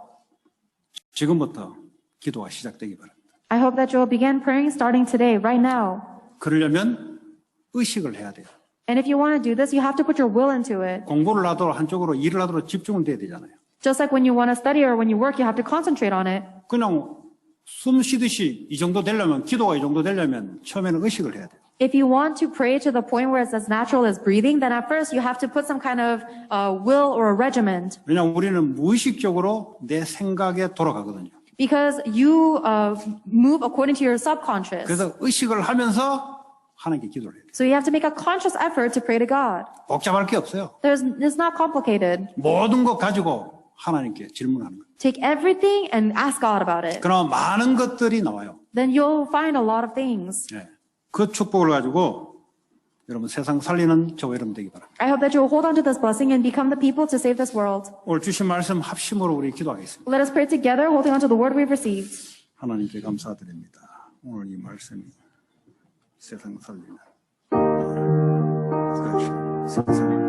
지금부터 기도가 시작되기 바랍니다. I hope that you'll begin praying starting today, right now. 그러려면 의식을 해야 돼요. And if you want to do this, you have to put your will into it. 공부를 하도록 한쪽으로 일을 하도록 집중을 돼야 되잖아요. Just like when you want to study or when you work, you have to concentrate on it. 그냥 숨 쉬듯이 이 정도 되려면 기도가 이 정도 되려면 처음에는 의식을 해야 돼요. If you want to pray to the point where it's as natural as breathing, then at first you have to put some kind of will or a regiment. 왜냐하면 우리는 무의식적으로 내 생각에 돌아가거든요. Because you move according to your subconscious. 그래서 의식을 하면서 하나님께 기도를 해야 돼요. So you have to make a conscious effort to pray to God. 복잡할 게 없어요. It's not complicated. 모든 것 가지고 하나님께 질문하는 거예요. Take everything and ask God about it. 그럼 많은 것들이 나와요. Then you'll find a lot of things. 네. 그 축복을 가지고 여러분 세상 살리는 저와 여러분 되기 바랍니다. I hope that you'll hold on to this blessing and become the people to save this world. 오늘 주신 말씀 합심으로 우리 기도하겠습니다. Let us pray together, holding on to the word we've received. 하나님께 감사드립니다. 오늘 이 말씀이 세상 살리는 세상